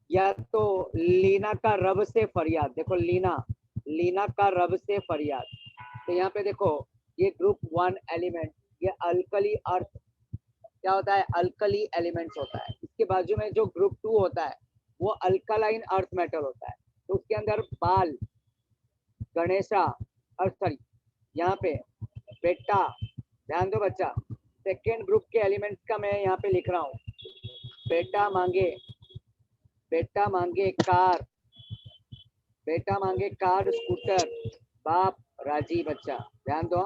या तो लीना का रब से फरियाद, देखो लीना, लीना का रब से फरियाद। तो यहाँ पे देखो ये ग्रुप 1 एलिमेंट, ये अल्कली अर्थ क्या होता है, अल्कली एलिमेंट्स होता है। इसके बाजू में जो ग्रुप 2 होता है वो अल्कलाइन अर्थ मेटल होता है। तो उसके अंदर बाल, गणेशा और सॉरी यहाँ पे बेटा, ध्यान दो बच्चा, सेकेंड ग्रुप के एलिमेंट्स का मैं यहाँ पे लिख रहा हूँ। बेटा मांगे कार, बेटा मांगे कार स्कूटर, बाप राजी बच्चा, ध्यान दो।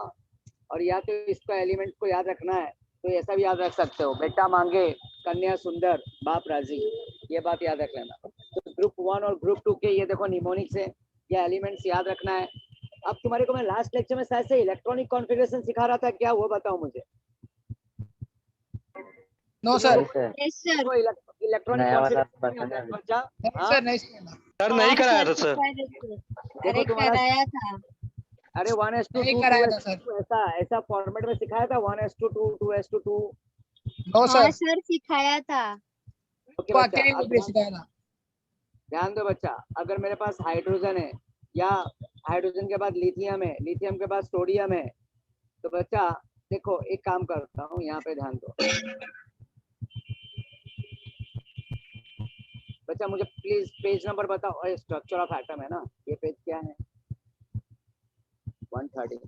और या तो इसका एलिमेंट को याद रखना है तो ऐसा भी याद रख सकते हो, बेटा मांगे कन्या सुंदर, बाप राजी, ये बात याद रख लेना। तो ग्रुप 1 और ग्रुप 2 के ये देखो निमोनिक्स है, ये एलिमेंट्स याद रखना है। अब तुम्हारे को मैं लास्ट लेक्चर में शायद से इलेक्ट्रॉनिक कॉन्फ़िगरेशन सिखा रहा था, क्या हुआ बताओ मुझे। No sir. इलेक्ट्रॉनिक कॉन्फ़िगरेशन बच्चा, सर नहीं सर नहीं कराया था सर। देखो तुम्हारा कराया था। अरे 1:2 नहीं कराया था सर। ऐसा फॉर्मेट में सिखाया था 1:2 2:2। नो हाँ सर सर सिखाया था। ओके बच्चा, वाकई अब में सिखाया था। ध्यान दो बच्चा, अगर मेरे पास हाइड्रोजन है या हाइड्रोजन के बाद लिथियम है, लिथियम के बाद सोडियम है, तो बच्चा देखो एक काम करता हूँ, यहाँ पे ध्यान दो बच्चा, मुझे प्लीज पेज नंबर बताओ। स्ट्रक्चर ऑफ एटम है ना, ये पेज क्या है, 130।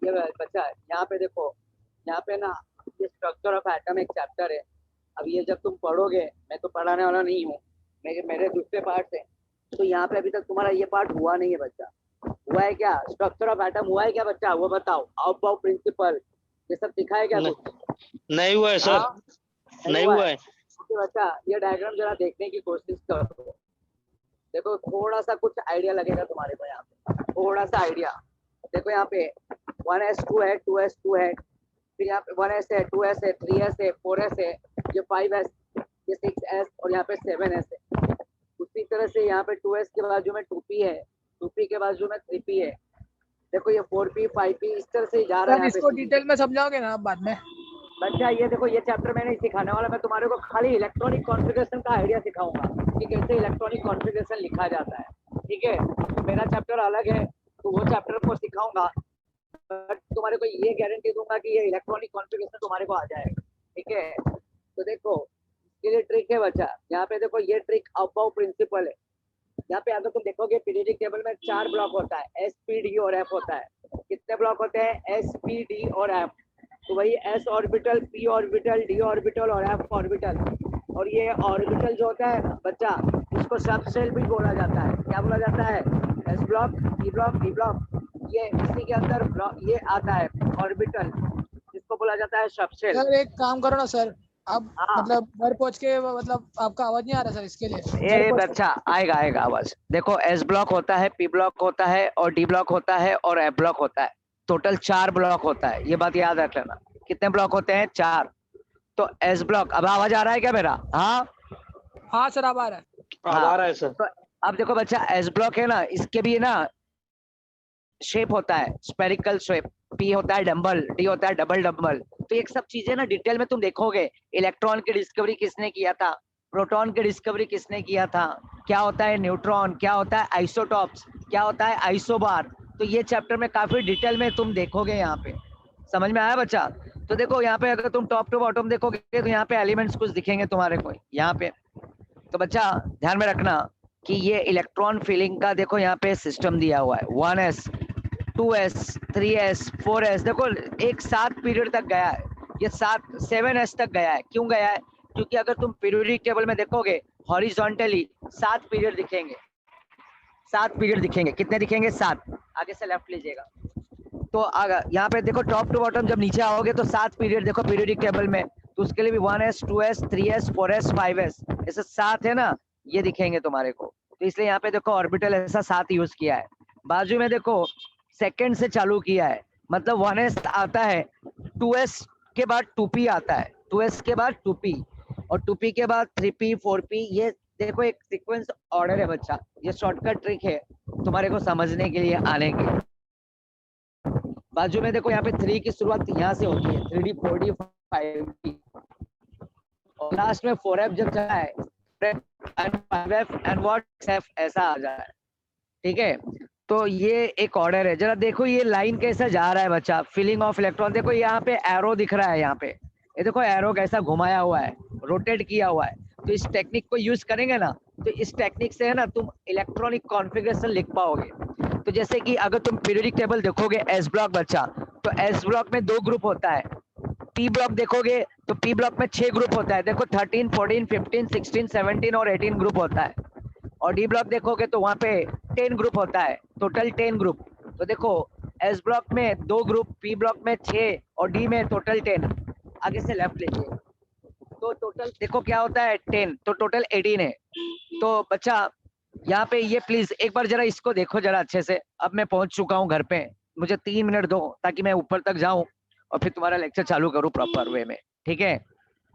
ये बच्चा यहाँ पे देखो, यहाँ पे ना ये स्ट्रक्चर ऑफ एटम एक चैप्टर है। अब ये जब तुम पढ़ोगे, मैं तो पढ़ाने वाला नहीं हूँ, मेरे दूसरे पार्ट है, तो यहाँ पे अभी तक तुम्हारा ये पार्ट हुआ नहीं है बच्चा। हुआ है क्या, स्ट्रक्चर ऑफ एटम हुआ है क्या बच्चा, वो बताओ। आउटबाउ प्रिंसिपल ये सब दिखा है क्या कुछ? नहीं हुआ है सर। नहीं हुआ है बच्चा, ये डायग्राम जरा देखने की कोशिश करो, देखो थोड़ा सा कुछ आइडिया लगेगा तुम्हारे को यहाँ पे, थोड़ा सा आइडिया। देखो यहाँ पे 1s2 है, 2s2 है, फिर यहाँ पे 1s है, 2s है, 3s है, 4s है, ये 5s, ये 6s और यहाँ पे 7s है। उसी तरह से यहाँ पे 2s के बाजू में 2p है, 2p के बाजू में 3p है। देखो ये 4p 5p इस तरह से जा रहा है। इसको डिटेल में समझाओगे ना आप बाद में? बच्चा ये देखो, ये चैप्टर मैं नहीं सिखाने वाला, मैं तुम्हारे को खाली इलेक्ट्रॉनिक कॉन्फ़िगरेशन का आइडिया सिखाऊंगा कि कैसे इलेक्ट्रॉनिक कॉन्फ़िगरेशन लिखा जाता है, ठीक है। मेरा चैप्टर अलग है, तो वो चैप्टर को सिखाऊंगा, बट तुम्हारे को ये गारंटी दूंगा कि ये इलेक्ट्रॉनिक कॉन्फ़िगरेशन तुम्हारे को आ जाएगा, ठीक है। तो देखो इसके लिए ट्रिक है बच्चा, यहाँ पे देखो ये ट्रिक अबाउ प्रिंसिपल है। यहाँ पे अगर तुम देखोगे पीरियोडिक टेबल में 4 ब्लॉक होता है, एस पी डी और एफ होता है। कितने ब्लॉक होते हैं, एस पी डी और एफ। तो वही S orbital, P orbital, D orbital और एफ ऑर्बिटल। और ये ऑर्बिटल जो होता है बच्चा, इसको सब शेल भी बोला जाता है। क्या बोला जाता है, S block, P block, D block, ये इसी के अंदर ब्लॉक ये आता है ऑर्बिटल, जिसको बोला जाता है सब शेल। सर एक काम करो ना सर, आप मतलब घर पहुंच के, मतलब आपका आवाज नहीं आ रहा सर, इसके लिए ये बच्चा आएगा आवाज। देखो एस ब्लॉक होता है, पी ब्लॉक होता है और डी ब्लॉक होता है और एफ ब्लॉक होता है। टोटल 4 ब्लॉक होता है, ये बात याद रख लेना। कितने ब्लॉक होते हैं, 4। तो एस ब्लॉक, अब आवाज आ रहा है क्या मेरा? हाँ सर अब आ रहा है। अब आ रहा है सर। तो अब देखो बच्चा, एस ब्लॉक है ना, इसके भी ना शेप होता है, स्पेरिकल शेप। पी होता है डम्बल, डी होता है डबल डम्बल। तो ये सब चीजें ना डिटेल में तुम देखोगे। इलेक्ट्रॉन की डिस्कवरी किसने किया था, प्रोटॉन की डिस्कवरी किसने किया था, क्या होता है न्यूट्रॉन, क्या होता है आइसोटॉप्स, क्या होता है आइसोबार। तो ये चैप्टर में काफी डिटेल में तुम देखोगे यहाँ पे। समझ में आया बच्चा? तो देखो यहाँ पे अगर तुम टॉप टू बॉटम देखोगे तो यहाँ पे एलिमेंट्स कुछ दिखेंगे तुम्हारे को यहाँ पे। तो बच्चा ध्यान में रखना कि ये इलेक्ट्रॉन फिलिंग का देखो यहाँ पे सिस्टम दिया हुआ है। 1s 2s 3s 4s, देखो एक 7 पीरियड तक गया है, ये 7s तक गया है। क्यों गया है? क्योंकि अगर तुम पीरियोडिक टेबल में देखोगे हॉरिजॉन्टली 7 पीरियड दिखेंगे, 7 पीरियड दिखेंगे। कितने दिखेंगे? 7। आगे से लेफ्ट लीजिएगा। यहाँ पे देखो टॉप टू बॉटम जब नीचे आओगे तो 7 पीरियड देखो पीरियोडिक टेबल में, तो उसके लिए भी 1s 2s 3s 4s 5s ऐसे 7 है ना, ये दिखेंगे तुम्हारे को। तो इसलिए यहाँ पे देखो ऑर्बिटल ऐसा 7 यूज किया है। बाजू में देखो सेकंड से चालू किया है, मतलब 1s आता है, 2s के बाद 2p आता है, 2s के बाद 2p और 2p के बाद 3p 4p। ये देखो एक सीक्वेंस ऑर्डर है बच्चा, ये शॉर्टकट ट्रिक है तुम्हारे को समझने के लिए आने की। बाजू में देखो यहाँ पे 3 की शुरुआत यहाँ से होती है, 3D 4D 5D और लास्ट में 4F जब चला है and 5F and what F ऐसा आ जाता है। ठीक है, तो ये एक ऑर्डर है। जरा देखो ये लाइन कैसा जा रहा है बच्चा, फिलिंग ऑफ इलेक्ट्रॉन। देखो यहाँ पे एरो दिख रहा है, यहाँ पे ये देखो एरो कैसा घुमाया हुआ है, रोटेट किया हुआ है। तो इस टेक्निक को यूज करेंगे ना, तो इस टेक्निक से है ना तुम इलेक्ट्रॉनिक कॉन्फ़िगरेशन लिख पाओगे। तो जैसे कि अगर तुम पीरियोडिक टेबल देखोगे एस ब्लॉक बच्चा, तो एस ब्लॉक में 2 ग्रुप होता है। पी ब्लॉक देखोगे तो पी ब्लॉक में 6 ग्रुप होता है, देखो 13 14 15 16 17 और 18 ग्रुप होता है। और डी ब्लॉक देखोगे तो वहां पे 10 ग्रुप होता है, टोटल 10 ग्रुप। तो देखो एस ब्लॉक में 2 ग्रुप, पी ब्लॉक में 6 और डी में टोटल 10। आगे से लेफ्ट लीजिए, तो टोटल देखो क्या होता है 10, तो टोटल 18 है। तो बच्चा यहाँ पे ये प्लीज एक बार जरा इसको देखो जरा अच्छे से। अब मैं पहुंच चुका हूँ घर पे, मुझे 3 मिनट दो ताकि मैं ऊपर तक जाऊं और फिर तुम्हारा लेक्चर चालू करूँ प्रॉपर वे में। ठीक है,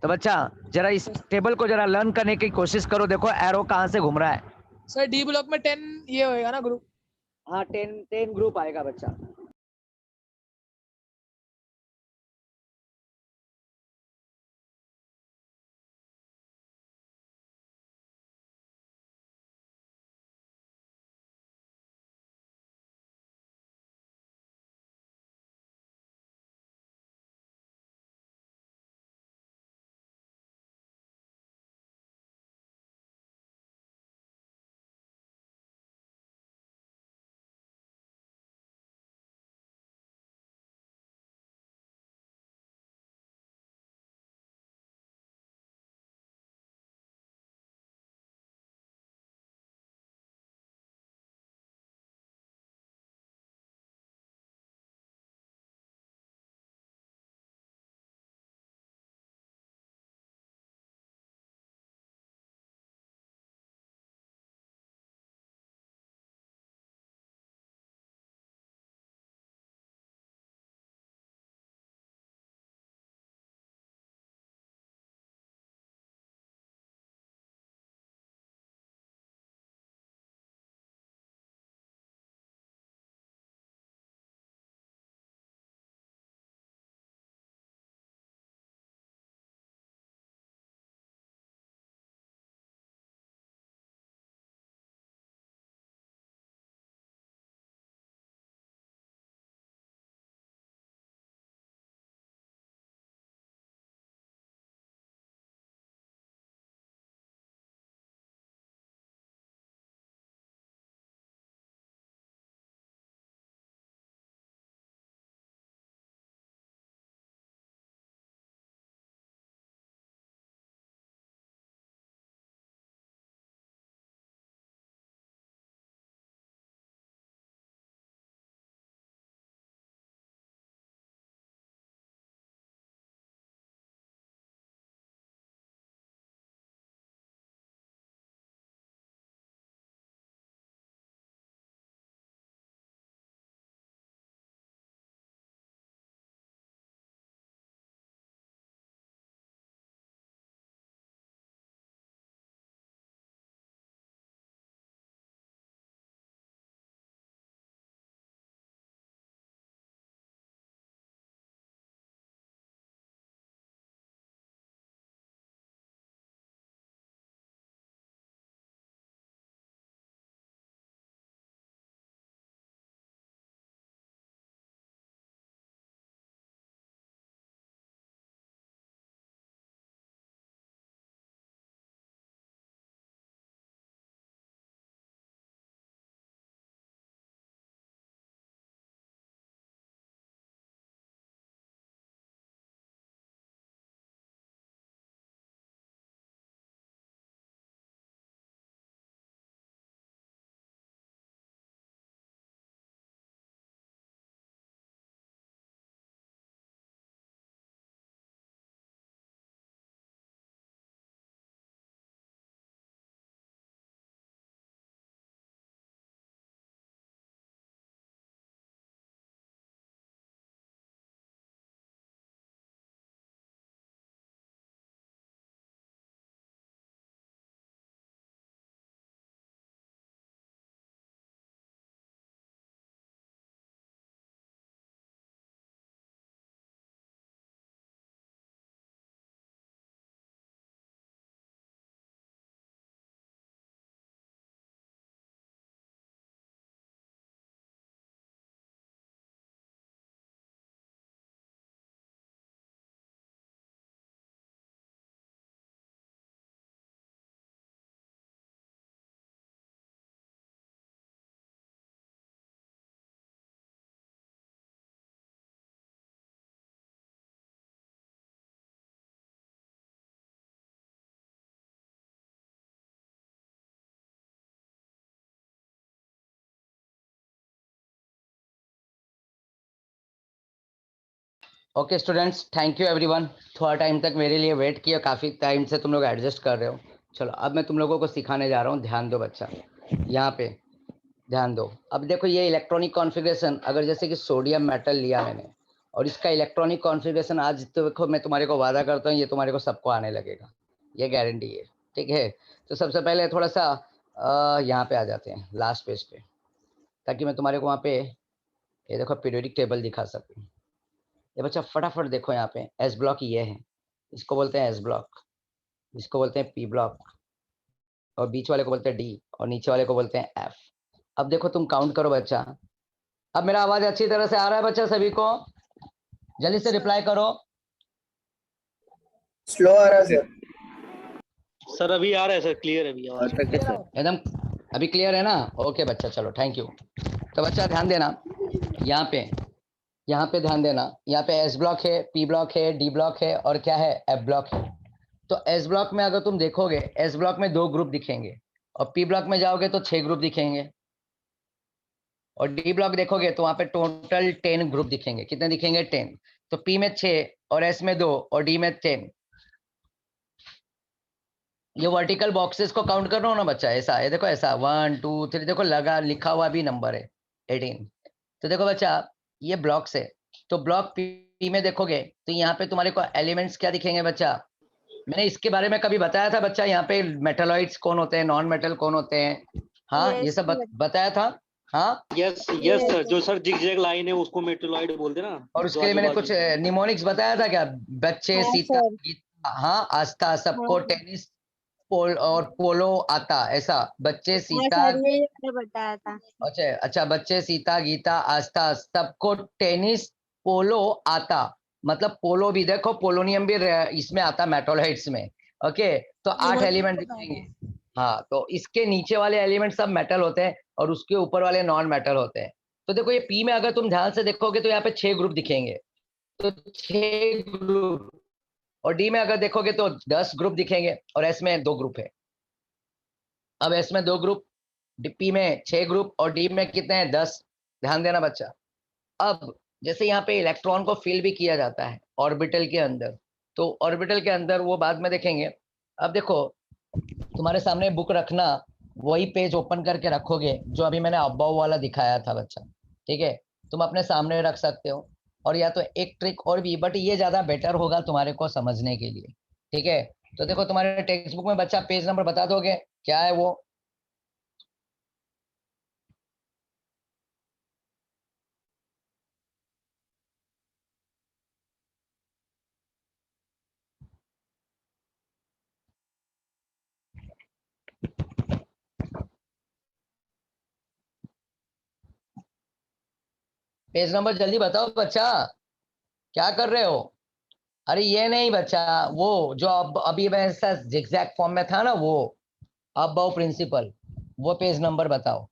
तो बच्चा जरा इस टेबल को जरा लर्न करने की कोशिश करो। देखो एरो कहाँ से घूम रहा है। सर डी ब्लॉक में 10 ये होएगा ना ग्रुप? हाँ 10 ग्रुप आएगा बच्चा। Okay students, thank you everyone. थोड़ा टाइम तक मेरे लिए वेट किया, काफ़ी टाइम से तुम लोग एडजस्ट कर रहे हो। चलो अब मैं तुम लोगों को सिखाने जा रहा हूँ। ध्यान दो बच्चा, यहाँ पे ध्यान दो। अब देखो ये इलेक्ट्रॉनिक कॉन्फ़िगरेशन, अगर जैसे कि सोडियम मेटल लिया मैंने और इसका इलेक्ट्रॉनिक कॉन्फ़िगरेशन आज तो देखो मैं तुम्हारे को वादा करता हूँ ये तुम्हारे को सबको आने लगेगा, ये गारंटी है। ठीक है, तो सबसे पहले थोड़ा सा यहाँ पे आ जाते हैं लास्ट पेज पे, ताकि मैं तुम्हारे को वहाँ पे ये देखो पीरियोडिक टेबल दिखा सकूँ। ये बच्चा फटाफट देखो यहाँ पे एस ब्लॉक ये है, इसको बोलते हैं एस ब्लॉक, इसको बोलते हैं पी ब्लॉक, और बीच वाले को बोलते हैं डी, और नीचे वाले को बोलते हैं एफ। अब देखो तुम काउंट करो बच्चा। अब मेरा आवाज अच्छी तरह से आ रहा है बच्चा? सभी को जल्दी से रिप्लाई करो। स्लो आ रहा है सर। सर अभी आ रहा है सर, क्लियर है अभी आवाज। एकदम अभी क्लियर है ना? ओके बच्चा, चलो थैंक यू। तो बच्चा ध्यान देना, यहाँ पे ध्यान देना। यहाँ पे एस ब्लॉक है, पी ब्लॉक है, डी ब्लॉक है और क्या है, एफ ब्लॉक है। तो एस ब्लॉक में अगर तुम देखोगे, एस ब्लॉक में 2 ग्रुप दिखेंगे, और पी ब्लॉक में जाओगे तो 6 ग्रुप दिखेंगे, और डी ब्लॉक देखोगे तो वहां पे टोटल 10 ग्रुप दिखेंगे। कितने दिखेंगे? 10। तो पी में 6 और एस में 2 और डी में 10। ये वर्टिकल बॉक्सेस को काउंट कर रहा हूँ ना बच्चा, ऐसा है देखो, ऐसा 1 2 3 देखो लगा लिखा हुआ भी नंबर है 18। तो देखो बच्चा ये ब्लॉक्स है। तो ब्लॉक पी में देखोगे तो यहाँ पे तुम्हारे को एलिमेंट्स क्या दिखेंगे बच्चा? मैंने इसके बारे में कभी बताया था बच्चा, यहाँ पे मेटलॉइड्स कौन होते हैं, नॉन मेटल कौन होते हैं? हाँ ये सब बताया था। हाँ यस यस सर, जो सर जिगजैग लाइन है उसको मेटलॉइड बोलते हैं ना। और उसके लिए मैंने कुछ निमोनिक्स बताया था क्या? बच्चे, सीता, गीता, हाँ आस्था, सबको टेनिस और पोलो आता, ऐसा बच्चे, सीता, बताया था। अच्छा बच्चे, सीता, गीता, आस्था सबको टेनिस पोलो आता। मतलब पोलो भी देखो, पोलोनियम भी इसमें आता मेटोलाइट्स में। ओके, तो 8 एलिमेंट दिखेंगे। हाँ, तो इसके नीचे वाले एलिमेंट सब मेटल होते हैं और उसके ऊपर वाले नॉन मेटल होते हैं। तो देखो ये पी में अगर तुम ध्यान से देखोगे तो यहाँ पे 6 ग्रुप दिखेंगे, तो 6 ग्रुप। और डी में अगर देखोगे तो 10 ग्रुप दिखेंगे, और एस में 2 ग्रुप है। अब एस में 2 ग्रुप, पी में 6 ग्रुप और डी में कितने हैं? 10। ध्यान देना बच्चा। अब जैसे यहाँ पे इलेक्ट्रॉन को फिल भी किया जाता है ऑर्बिटल के अंदर, तो ऑर्बिटल के अंदर वो बाद में देखेंगे। अब देखो तुम्हारे सामने बुक रखना, वही पेज ओपन करके रखोगे जो अभी मैंने अबाव वाला दिखाया था बच्चा। ठीक है, तुम अपने सामने रख सकते हो। और या तो एक ट्रिक और भी, बट ये ज्यादा बेटर होगा तुम्हारे को समझने के लिए। ठीक है, तो देखो तुम्हारे टेक्स्ट बुक में बच्चा पेज नंबर बता दोगे क्या है वो? पेज नंबर जल्दी बताओ बच्चा, क्या कर रहे हो? अरे ये नहीं बच्चा, वो जो अब अभी मैं ऐसा जिगजैग फॉर्म में था ना, वो अबाव प्रिंसिपल, वो पेज नंबर बताओ।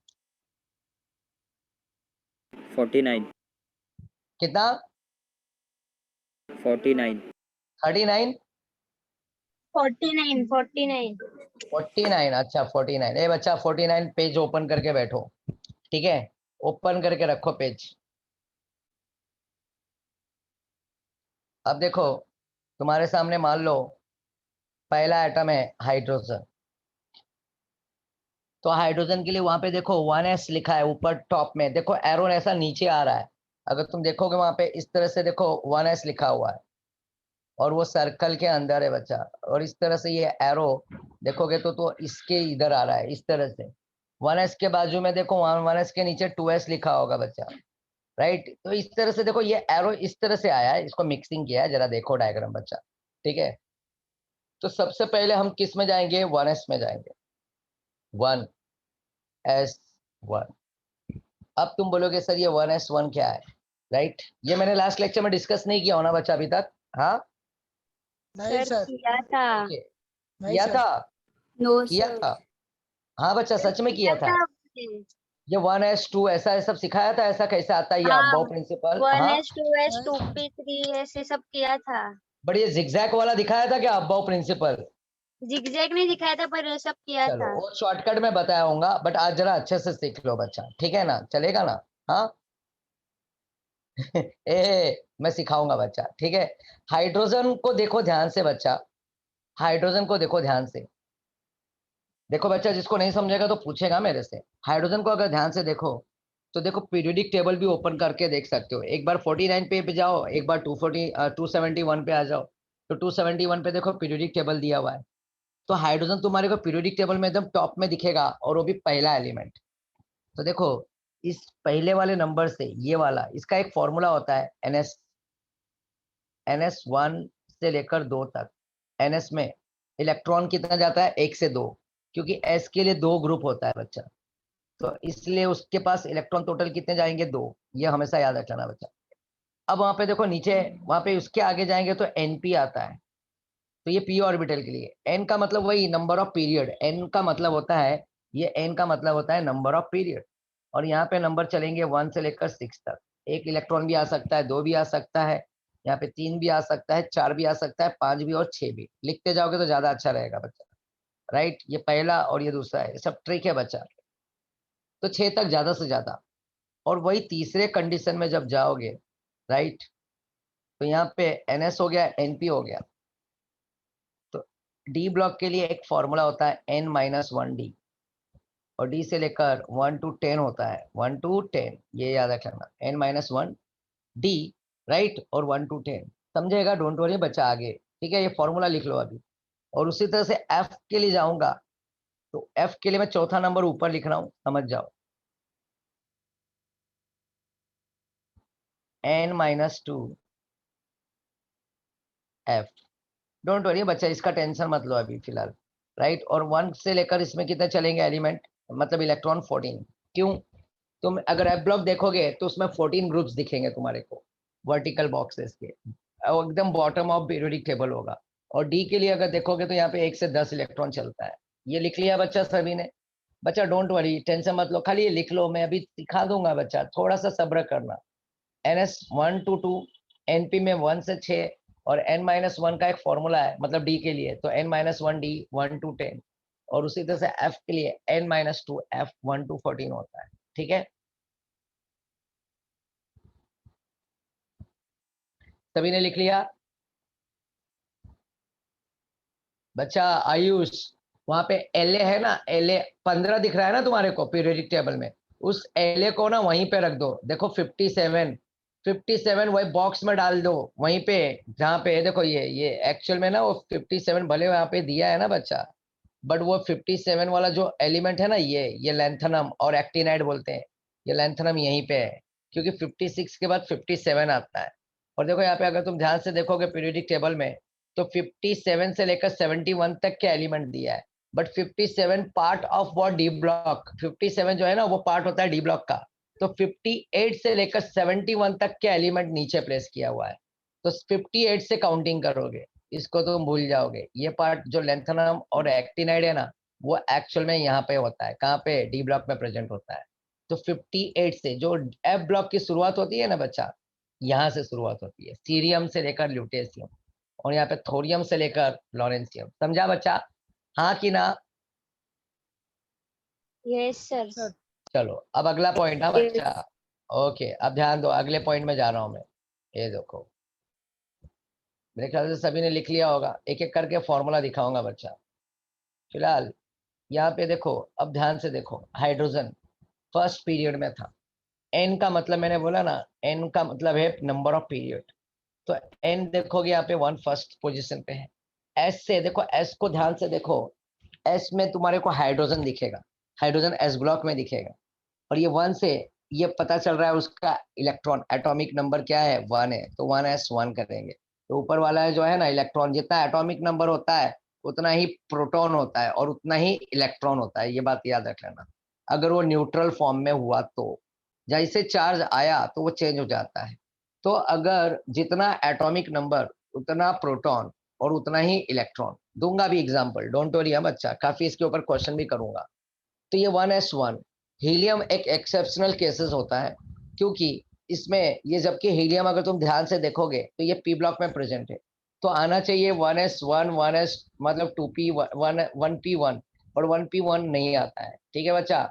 49 कितना? 49 39 49 49 49। अच्छा 49। ए बच्चा 49 पेज ओपन करके बैठो। ठीक है, ओपन करके रखो पेज। अब देखो तुम्हारे सामने मान लो पहला एटम है हाइड्रोजन। तो हाइड्रोजन के लिए वहां पे देखो 1s लिखा है ऊपर टॉप में, देखो एरो ऐसा नीचे आ रहा है। अगर तुम देखोगे वहां पे इस तरह से देखो 1s लिखा हुआ है, और वो सर्कल के अंदर है बच्चा। और इस तरह से ये एरो देखोगे तो इसके इधर आ रहा है इस तरह से। 1s के बाजू में देखो 1s के नीचे 2s लिखा होगा बच्चा, राइट? तो इस तरह से देखो ये एरो इस तरह से आया है, इसको मिक्सिंग किया है, जरा देखो डायग्राम बच्चा। ठीक है, तो सबसे पहले हम किस में जाएंगे? 1s में जाएंगे, 1s1। अब तुम बोलोगे सर ये 1s1 क्या है, राइट? ये मैंने लास्ट लेक्चर में डिस्कस नहीं किया होना बच्चा अभी तक। हाँ नहीं सर, किया था। ओके, नहीं किया सर। था, नो किया सर, था। हाँ बच्चा सच में किया था। ये 1s2 ऐसा सब सिखाया था, ऐसा कैसे आता है ये हाँ, अबाव प्रिंसिपल? 1s हाँ 2s 2p 3 ऐसे सब किया था। बट ये जिगजैग वाला दिखाया था क्या अबाव प्रिंसिपल? जिगजैग नहीं दिखाया था, पर ये सब किया चलो था। वो शॉर्टकट में बताया होगा, बट आज जरा अच्छे से सीख लो बच्चा, ठीक है ना? चलेगा ना? हाँ मैं सिखाऊंगा बच्चा, ठीक है। हाइड्रोजन को देखो ध्यान से बच्चा, हाइड्रोजन को देखो ध्यान से। देखो बच्चा, जिसको नहीं समझेगा तो पूछेगा मेरे से। हाइड्रोजन को अगर ध्यान से देखो तो देखो पीरियोडिक टेबल भी ओपन करके देख सकते हो। एक बार 49 पे जाओ, एक बार 271 पे आ जाओ। तो 271 पे देखो पीरियोडिक टेबल दिया हुआ है। तो हाइड्रोजन तुम्हारे को पीरियोडिक टेबल में एकदम टॉप में दिखेगा, और वो भी पहला एलिमेंट। तो देखो इस पहले वाले नंबर से ये वाला, इसका एक फॉर्मूला होता है NS1 से लेकर 2 तक। NS में इलेक्ट्रॉन कितना जाता है, 1 से 2, क्योंकि S के लिए 2 ग्रुप होता है बच्चा। तो इसलिए उसके पास इलेक्ट्रॉन टोटल कितने जाएंगे, 2। ये हमेशा याद रखना बच्चा। अब वहां पे देखो नीचे, वहां पे उसके आगे जाएंगे तो NP आता है। तो ये p ऑर्बिटल के लिए n का मतलब वही नंबर ऑफ पीरियड, n का मतलब होता है, ये n का मतलब होता है नंबर ऑफ पीरियड। और यहाँ पे नंबर चलेंगे 1 से लेकर 6 तक। एक इलेक्ट्रॉन भी आ सकता है, 2 भी आ सकता है, यहाँ पे 3 भी आ सकता है, 4 भी आ सकता है, 5 भी और 6 भी। लिखते जाओगे तो ज्यादा अच्छा रहेगा बच्चा, राइट। ये पहला और ये दूसरा है, सब ट्रिक है बच्चा। तो 6 तक ज्यादा से ज्यादा। और वही तीसरे कंडीशन में जब जाओगे, राइट, तो यहाँ पे NS हो गया, NP हो गया। तो डी ब्लॉक के लिए एक फॉर्मूला होता है N-1D, और डी से लेकर 1 to 10 होता है, 1 to 10, ये याद रखना, N-1D, राइट, और 1 to 10। समझेगा, डोंट वरी बच्चा आगे, ठीक है। ये फॉर्मूला लिख लो अभी। और उसी तरह से F के लिए जाऊंगा, तो F के लिए मैं चौथा नंबर ऊपर लिख रहा हूँ, समझ जाओ, N-2 F। डोंट वरी बच्चा, इसका टेंशन मत लो अभी फिलहाल, राइट। और 1 से लेकर इसमें कितने चलेंगे एलिमेंट, मतलब इलेक्ट्रॉन 14। क्यों, तुम अगर एफ ब्लॉक देखोगे तो उसमें 14 ग्रुप्स दिखेंगे तुम्हारे को, वर्टिकल बॉक्सेस के, और एकदम बॉटम ऑफ पीरियोडिक टेबल होगा। और डी के लिए अगर देखोगे तो यहाँ पे 1 से 10 इलेक्ट्रॉन चलता है। ये लिख लिया बच्चा सभी ने? बच्चा डोंट वरी, टेंशन मत लो, खाली ये लिख लो, मैं अभी सिखा दूंगा बच्चा, थोड़ा सा सब्र करना। NS1 to 2, NP में 1 से 6, और N-1 का एक फॉर्मूला है, मतलब D के लिए, तो N-1D 1 to 10। और उसी तरह से F के लिए N-2 F 1 to 14 होता है, ठीक है। सभी ने लिख लिया बच्चा? आयुष, वहां पे LA है ना, LA 15 दिख रहा है ना तुम्हारे को पीरियोडिक टेबल में, उस LA को ना वहीं पे रख दो। देखो 57 वही बॉक्स में डाल दो, वहीं पे जहाँ पे देखो, ये एक्चुअल में ना वो 57 भले वहां पे दिया है ना बच्चा, बट वो 57 वाला जो एलिमेंट है ना, ये लैंथनम और एक्टिनाइड बोलते हैं, ये लैंथनम यहीं पे है, क्योंकि 56 के बाद 57 आता है। और देखो यहाँ पे अगर तुम ध्यान से देखोगे पीरियोडिक टेबल में, तो 57 से लेकर 71 तक के एलिमेंट दिया है, but 57 part of what, D block. 57 जो है ना वो पार्ट होता है डी ब्लॉक का। तो 58 से लेकर 71 तक के एलिमेंट नीचे प्लेस किया हुआ है। तो 58 से काउंटिंग करोगे, इसको तुम भूल जाओगे। ये पार्ट जो लेंथनम और एक्टिनाइड है ना, वो एक्चुअल में यहाँ पे होता है, कहाँ पे, डी ब्लॉक में प्रेजेंट होता है। तो 58 से जो एफ ब्लॉक की शुरुआत होती है ना बच्चा, यहाँ से शुरुआत होती है, सीरियम से लेकर ल्यूटेशियम, और यहाँ पे थोरियम से लेकर लॉरेंसियम। समझा बच्चा, हाँ कि ना? Yes sir. सर चलो अब अगला पॉइंट, हाँ बच्चा, ओके। अब ध्यान दो, अगले पॉइंट में जा रहा हूँ मैं। ये देखो, मेरे ख्याल से सभी ने लिख लिया होगा, एक एक करके फॉर्मूला दिखाऊंगा बच्चा। फिलहाल यहाँ पे देखो, अब ध्यान से देखो, हाइड्रोजन फर्स्ट पीरियड में था। एन का मतलब मैंने बोला ना, एन का मतलब है नंबर ऑफ पीरियड। तो एन देखोगे यहाँ पे 1 फर्स्ट पोजीशन पे है। एस से देखो, एस को ध्यान से देखो, एस में तुम्हारे को हाइड्रोजन दिखेगा, हाइड्रोजन एस ब्लॉक में दिखेगा। और ये 1 से ये पता चल रहा है उसका इलेक्ट्रॉन एटॉमिक नंबर क्या है, 1 है, तो 1s1 करेंगे। तो ऊपर वाला जो है ना इलेक्ट्रॉन, जितना एटॉमिक नंबर होता है उतना ही प्रोटॉन होता है और उतना ही इलेक्ट्रॉन होता है, ये बात याद रख लेना। अगर वो न्यूट्रल फॉर्म में हुआ तो जैसे चार्ज आया तो वो चेंज हो जाता है। तो अगर जितना एटॉमिक नंबर उतना प्रोटॉन और उतना ही इलेक्ट्रॉन। दूंगा भी एग्जांपल, डोंट वरी बच्चा, काफी इसके ऊपर क्वेश्चन भी करूंगा। तो ये 1s1 हीलियम एक एक्सेप्शनल केसेस होता है, क्योंकि इसमें ये, जबकि हीलियम अगर तुम ध्यान से देखोगे तो ये p ब्लॉक में प्रेजेंट है, तो आना चाहिए 1s1 1s मतलब 2p 1p1, और 1p1 नहीं आता है, ठीक है बच्चा।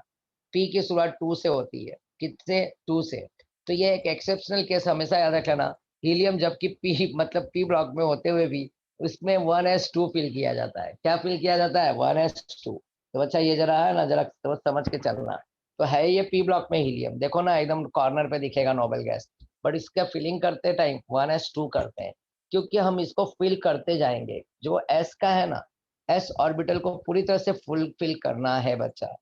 p की शुरुआत 2 से होती है, किससे, 2 से। तो ये एक एक्सेप्शनल केस हमेशा याद रखना। हीलियम जबकि पी मतलब पी ब्लॉक में होते हुए भी उसमें 1s2 फिल किया जाता है। क्या फिल किया जाता है? 1s2। तो बच्चा ये जरा है ना, जरा तो समझ के चलना। तो है ये पी ब्लॉक में हीलियम, देखो ना एकदम कॉर्नर पे दिखेगा नोबल गैस, बट इसका फिलिंग करते टाइम 1s2 करते हैं, क्योंकि हम इसको फिल करते जाएंगे। जो एस का है ना, एस ऑर्बिटल को पूरी तरह से फुल फिल करना है बच्चा।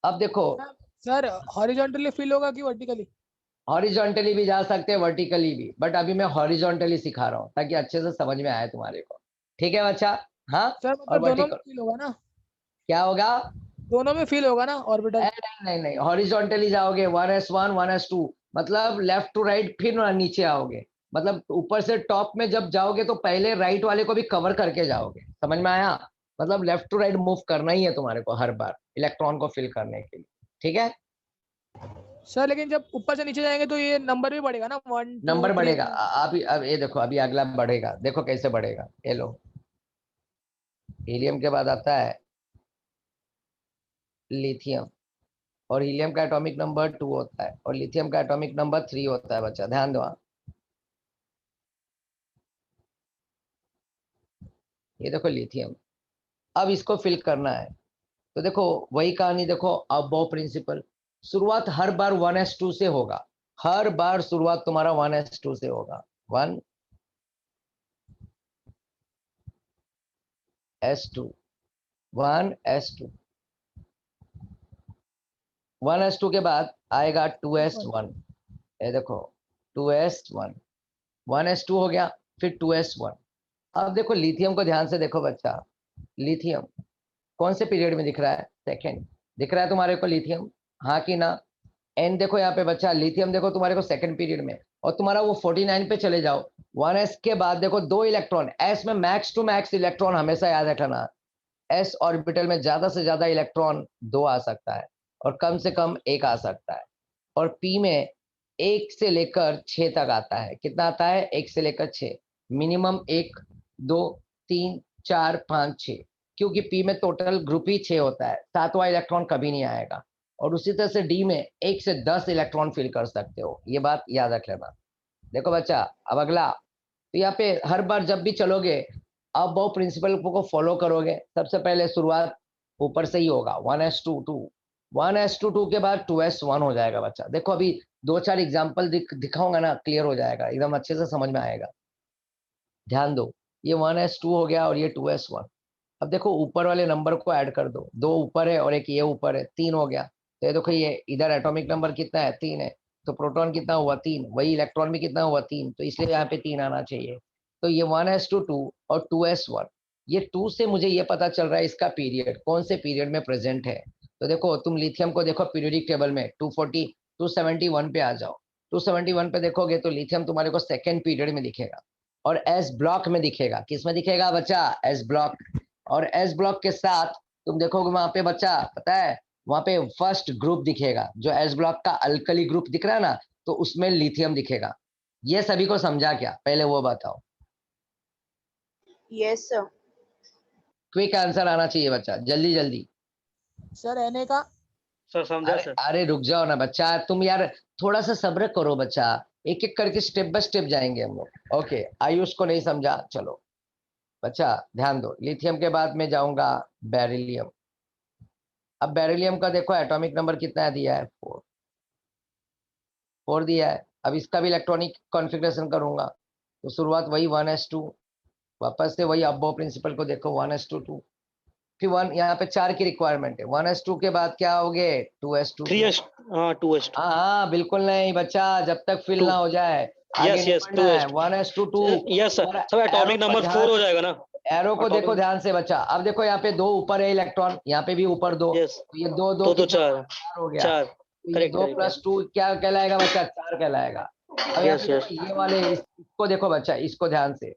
अब देखो, सर हॉरिजॉन्टली फील होगा कि वर्टिकली? हॉरिजॉन्टली भी जा सकते हैं, वर्टिकली भी, बट अभी मैं हॉरिजॉन्टली सिखा रहा हूँ ताकि अच्छे से समझ में आए तुम्हारे को। ठीक है बच्चा? हाँ। सर और मतलब दोनों में वर्टिकल फील होगा ना? क्या होगा? दोनों में फील होगा ना ऑर्बिटल? नहीं, हॉरिजॉन्टली जाओगे 1s1 1s2, मतलब लेफ्ट टू राइट, फिर ना नीचे आओगे। मतलब ऊपर से टॉप में जब जाओगे तो पहले राइट वाले को भी कवर करके जाओगे। समझ में आया? मतलब लेफ्ट टू राइट मूव करना ही है तुम्हारे को हर बार इलेक्ट्रॉन को फिल करने के लिए। ठीक है? सर लेकिन जब ऊपर से नीचे जाएंगे तो ये नंबर भी बढ़ेगा ना, 1 2 नंबर 3? बढ़ेगा। अभी अब ये देखो, अभी अगला बढ़ेगा, देखो कैसे बढ़ेगा। ये लो, हीलियम के बाद आता है लिथियम, और हीलियम का एटॉमिक नंबर 2 होता है और लिथियम का एटॉमिक नंबर 3 होता है बच्चा, ध्यान दो। ये देखो लिथियम, अब इसको फिल करना है। तो देखो वही कहानी, देखो अबो प्रिंसिपल, शुरुआत हर बार 1s2 से होगा। हर बार शुरुआत तुम्हारा 1s2 से होगा। 1s2 1s2 1s2 के बाद आएगा 2s1। ये देखो 2s1, 1s2 हो गया, फिर 2s1। अब देखो लिथियम को ध्यान से देखो बच्चा, लिथियम कौन से पीरियड में दिख रहा है? सेकेंड दिख रहा है तुम्हारे को लिथियम, हाँ कि ना? एन देखो यहाँ पे बच्चा, लिथियम देखो तुम्हारे को सेकंड पीरियड में, और तुम्हारा वो 49 पे चले जाओ। 1s के बाद देखो 2 इलेक्ट्रॉन, एस में मैक्स टू मैक्स इलेक्ट्रॉन हमेशा याद रखना। एस ऑर्बिटल में ज्यादा से ज्यादा इलेक्ट्रॉन 2 आ सकता है और कम से कम 1 आ सकता है। और पी में 1 से लेकर 6 तक आता है। कितना आता है? 1 से लेकर 6, मिनिमम 1 2 3 4 5 6, क्योंकि पी में टोटल ग्रुप ही 6 होता है, 7वां इलेक्ट्रॉन कभी नहीं आएगा। और उसी तरह से डी में 1 से 10 इलेक्ट्रॉन फिल कर सकते हो, ये बात याद रख लेना। देखो बच्चा, अब अगला, तो यहाँ पे हर बार जब भी चलोगे अब वो प्रिंसिपल को फॉलो करोगे। सबसे पहले शुरुआत ऊपर से ही होगा, 1s2 2, 1s2 2 के बाद 2s1 हो जाएगा बच्चा। देखो अभी 2 4 एग्जाम्पल दिखाऊंगा ना, क्लियर हो जाएगा, एकदम अच्छे से समझ में आएगा। ध्यान दो, ये 1s2 हो गया और ये 2s1। अब देखो ऊपर वाले नंबर को ऐड कर दो, 2 ऊपर है और एक ये ऊपर है, 3 हो गया। तो ये देखो, ये इधर एटॉमिक नंबर कितना है? 3 है। तो प्रोटॉन कितना हुआ? 3। वही इलेक्ट्रॉन भी कितना हुआ? 3। तो इसलिए यहाँ पे 3 आना चाहिए। तो ये 1s2 और 2s1, ये 2 से मुझे ये पता चल रहा है इसका पीरियड कौन से पीरियड में प्रेजेंट है। तो देखो तुम लिथियम को देखो पीरियोडिक टेबल में 240 271 पे आ जाओ। 271 पे देखोगे तो लिथियम तुम्हारे को सेकेंड पीरियड में दिखेगा और एस ब्लॉक में दिखेगा। किस में दिखेगा बच्चा? S block. और एस ब्लॉक के साथ तुम देखोगे वहां पे बच्चा, पता है, वहां पे फर्स्ट ग्रुप दिखेगा, जो एस ब्लॉक का अल्कली ग्रुप दिख रहा है ना, तो उसमें लिथियम दिखेगा। ये सभी को समझा क्या? पहले वो बताओ। Yes sir. क्विक आंसर आना चाहिए बच्चा, जल्दी जल्दी। सर Na का? सर समझा अरे सर। अरे रुक जाओ ना बच्चा, तुम यार थोड़ा सा सब्र करो बच्चा, एक एक करके स्टेप बाय स्टेप जाएंगे हम लोग। ओके, आयुष को नहीं समझा, चलो बच्चा ध्यान दो। लिथियम के बाद में जाऊंगा बेरिलियम। अब बेरिलियम का देखो एटॉमिक नंबर कितना दिया है? 4 4 दिया है। अब इसका भी इलेक्ट्रॉनिक कॉन्फ़िगरेशन करूंगा, तो शुरुआत वही 1s2, वापस से वही अबो प्रिंसिपल को देखो 1s2 2, फिर 1, यहाँ पे 4 की रिक्वायरमेंट है। 1s2 के बाद क्या हो गए? 2s2 2। 3s, हाँ 2s2। हाँ हाँ बिल्कुल नहीं बच्चा, जब तक फिल 2, ना हो जाए आगे यस नहीं यस बढ़ना है। 2s2। 1s2 2। यस सर, सब एरो एटॉमिक को नंबर 4 ध्यान, हो जाएगा ना? एरो को देखो एटॉमिक, ध्यान से बच्चा। अब देखो यहाँ पे 2 ऊपर है इलेक्ट्रॉन, यहाँ पे भी ऊपर 2, यस। तो ये 2 2 तो कितना हुआ? 4, 4 हो गया। 4। तो ये करेक्ट 2 करेक्ट। प्लस 2 क्या कहलाएगा बच्चा? 4 कहलाएगा। अब यहाँ पे यस यस। देखो ये वाले, इसको देखो बच्चा, इसको ध्यान से,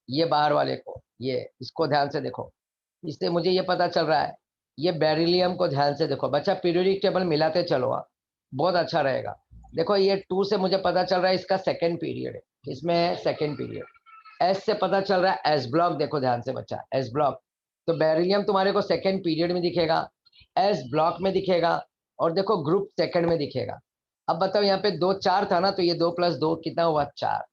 ये बाहर वाले को, ये इसको ध्यान से देखो। इससे मुझे ये पता चल रहा है, ये बेरिलियम को ध्यान से देखो बच्चा, पीरियोडिक टेबल मिलाते चलो, बहुत अच्छा रहेगा। देखो ये 2 से मुझे पता चल रहा है इसका सेकेंड पीरियड है, इसमें सेकेंड पीरियड। एस से पता चल रहा है एस ब्लॉक, देखो ध्यान से बच्चा, एस ब्लॉक। तो बेरिलियम तुम्हारे को सेकेंड पीरियड में दिखेगा, एस ब्लॉक में दिखेगा, और देखो ग्रुप सेकेंड में दिखेगा। अब बताओ यहाँ पे 2 4 था ना, तो ये 2 + 2 कितना हुआ 4।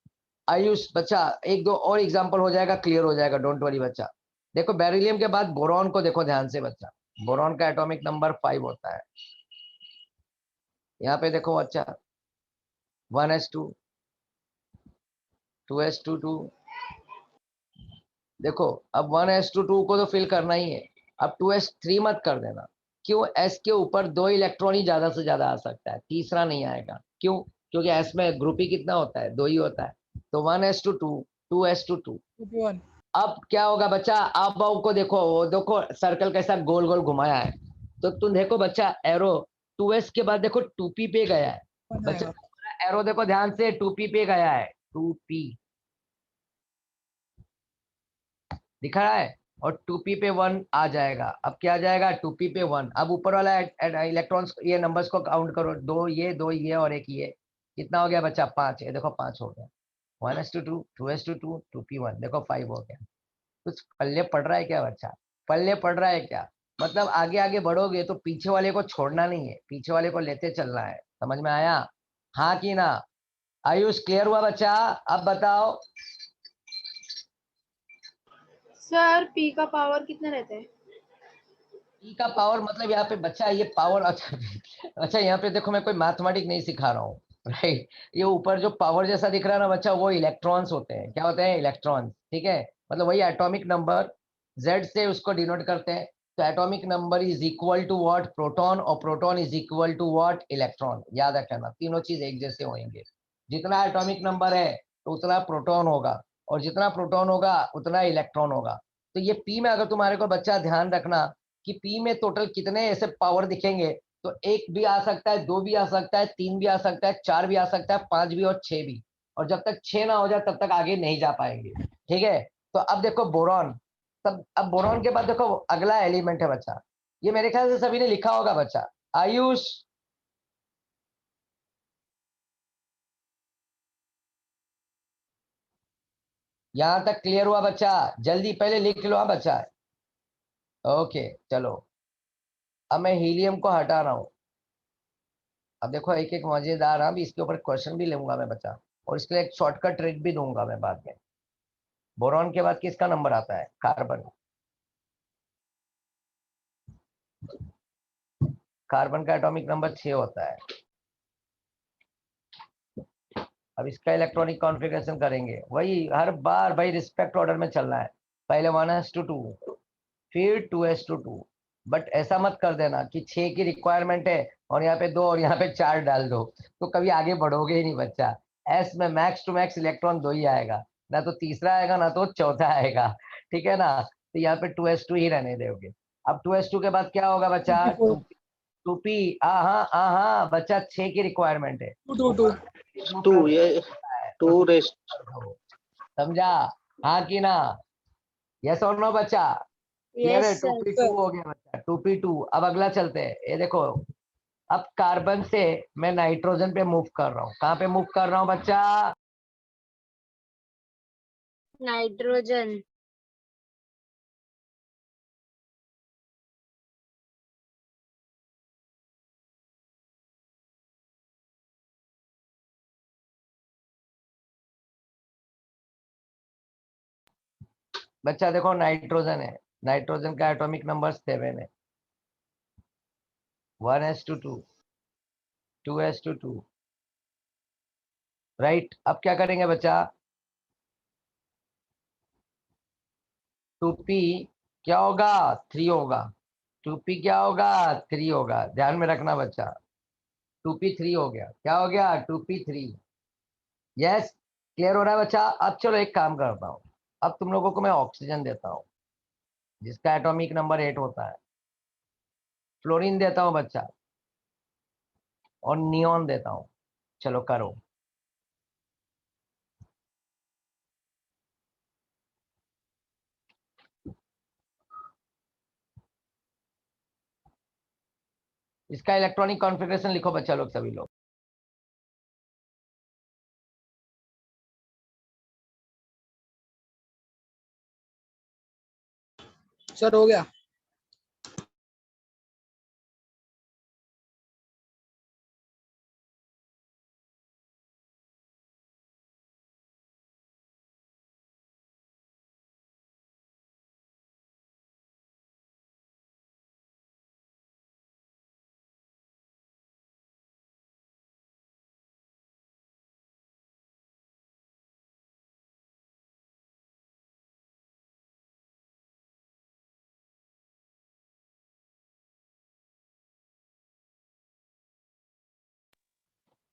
आयुष बच्चा एक दो और एग्जांपल हो जाएगा, क्लियर हो जाएगा, डोंट वरी बच्चा। देखो बेरिलियम के बाद बोरॉन को देखो ध्यान से बच्चा, बोरॉन का एटॉमिक नंबर 5 होता है। यहाँ पे देखो बच्चा 1s2 2s22, देखो अब 1s2 को तो फिल करना ही है। अब 2s3 मत कर देना, क्यों? s के ऊपर 2 इलेक्ट्रॉन ही ज्यादा से ज्यादा आ सकता है, तीसरा नहीं आएगा। क्यों? क्योंकि s में ग्रुप ही कितना होता है, 2 ही होता है। तो 1s2 2s2 2p1। अब क्या होगा बच्चा, अब को देखो, वो देखो सर्कल कैसा गोल गोल घुमाया है, तो तुम देखो बच्चा एरो 2s के बाद देखो 2p पे गया है। 1 बच्चा आएगा। एरो देखो ध्यान से, 2p पे गया है, 2p दिख रहा है, और 2p पे 1 आ जाएगा। अब क्या आ जाएगा, 2p पे 1। अब ऊपर वाला इलेक्ट्रॉन्स, ये नंबर्स को काउंट करो, 2 ये और एक ये, कितना हो गया बच्चा 5। ये देखो 5 हो गया। 1s2 2s2 2p1, देखो 5 हो गया। कुछ पल्ले पड़ रहा है क्या बच्चा? पल्ले पड़ रहा है क्या? मतलब आगे आगे बढ़ोगे तो पीछे वाले को छोड़ना नहीं है, पीछे वाले को लेते चलना है। समझ में आया? हाँ कि ना? आयुष क्लियर हुआ बच्चा? अब बताओ। सर पी का पावर कितना रहता है? ई का पावर मतलब यहाँ पे बच्चा ये पावर, अच्छा यहाँ पे देखो मैं कोई मैथमेटिक नहीं सिखा रहा हूँ, राइट। ये ऊपर जो पावर जैसा दिख रहा है ना बच्चा, वो इलेक्ट्रॉन्स होते हैं। क्या होते हैं? इलेक्ट्रॉन्स, ठीक है। मतलब वही एटॉमिक नंबर Z से उसको डिनोट करते हैं। तो atomic number is equal to what, proton, और proton is equal to what, electron. याद रखना, तीनों चीज एक जैसे होंगे। जितना एटॉमिक नंबर है तो उतना प्रोटॉन होगा, और जितना प्रोटॉन होगा उतना इलेक्ट्रॉन होगा। तो ये पी में अगर तुम्हारे को बच्चा ध्यान रखना कि पी में टोटल कितने ऐसे पावर दिखेंगे, तो 1 भी आ सकता है, 2 भी आ सकता है, 3 भी आ सकता है, 4 भी आ सकता है, 5 भी और 6 भी। और जब तक 6 ना हो जाए तब तक आगे नहीं जा पाएंगे, ठीक है। तो अब देखो बोरॉन, तब अब बोरॉन के बाद देखो अगला एलिमेंट है बच्चा, ये मेरे ख्याल से सभी ने लिखा होगा बच्चा। आयुष, यहां तक क्लियर हुआ बच्चा? जल्दी पहले लिख लो हाँ बच्चा। ओके चलो, अब मैं हीलियम को हटा रहा हूं। अब देखो एक एक मजेदार, अब इसके ऊपर क्वेश्चन भी लूंगा मैं बच्चा, और इसके लिए एक शॉर्टकट ट्रिक भी दूंगा मैं बाद में। बोरॉन के बाद किसका नंबर आता है? कार्बन। कार्बन का एटॉमिक नंबर 6 होता है। अब इसका इलेक्ट्रॉनिक कॉन्फ़िगरेशन करेंगे, वही हर बार भाई रिस्पेक्ट ऑर्डर में चलना है। पहले 1s2 फिर 2s2। बट ऐसा मत कर देना कि 6 की रिक्वायरमेंट है और यहाँ पे 2 और यहाँ पे 4 डाल दो, तो कभी आगे बढ़ोगे ही नहीं बच्चा। एस में मैक्स टू मैक्स इलेक्ट्रॉन 2 ही आएगा, ना तो तीसरा आएगा ना तो चौथा आएगा, ठीक है ना। तो यहाँ पे 2s2 ही रहने दोगे। अब 2s2 के बाद क्या होगा बच्चा? 2p4। 2p। हाँ हाँ हाँ बच्चा, 6 की रिक्वायरमेंट है। 222। 2 ये 2 तो रेस समझा? हाँ कि ना? यस और नो बच्चा? क्लियर है? Yes too sir. P two हो गया बच्चा, 2p2। अब अगला चलते हैं, ये देखो अब कार्बन से मैं नाइट्रोजन पे मूव कर रहा हूँ। कहाँ पे मूव कर रहा हूँ बच्चा? नाइट्रोजन। बच्चा देखो नाइट्रोजन है, नाइट्रोजन का एटॉमिक नंबर 7 है। 1s2 2s2 right. अब क्या करेंगे बच्चा? 2p क्या होगा? 3 होगा। 2p क्या होगा? 3 होगा। ध्यान में रखना बच्चा, 2p 3 हो गया। क्या हो गया? 2p 3। यस, क्लियर हो रहा है बच्चा? अब चलो एक काम करता हूँ, अब तुम लोगों को मैं ऑक्सीजन देता हूँ जिसका एटॉमिक नंबर 8 होता है। फ्लोरीन देता हूँ बच्चा, और नियॉन देता हूँ। चलो करो। इसका इलेक्ट्रॉनिक कॉन्फ़िगरेशन लिखो बच्चा लोग, सभी लोग। सर हो गया।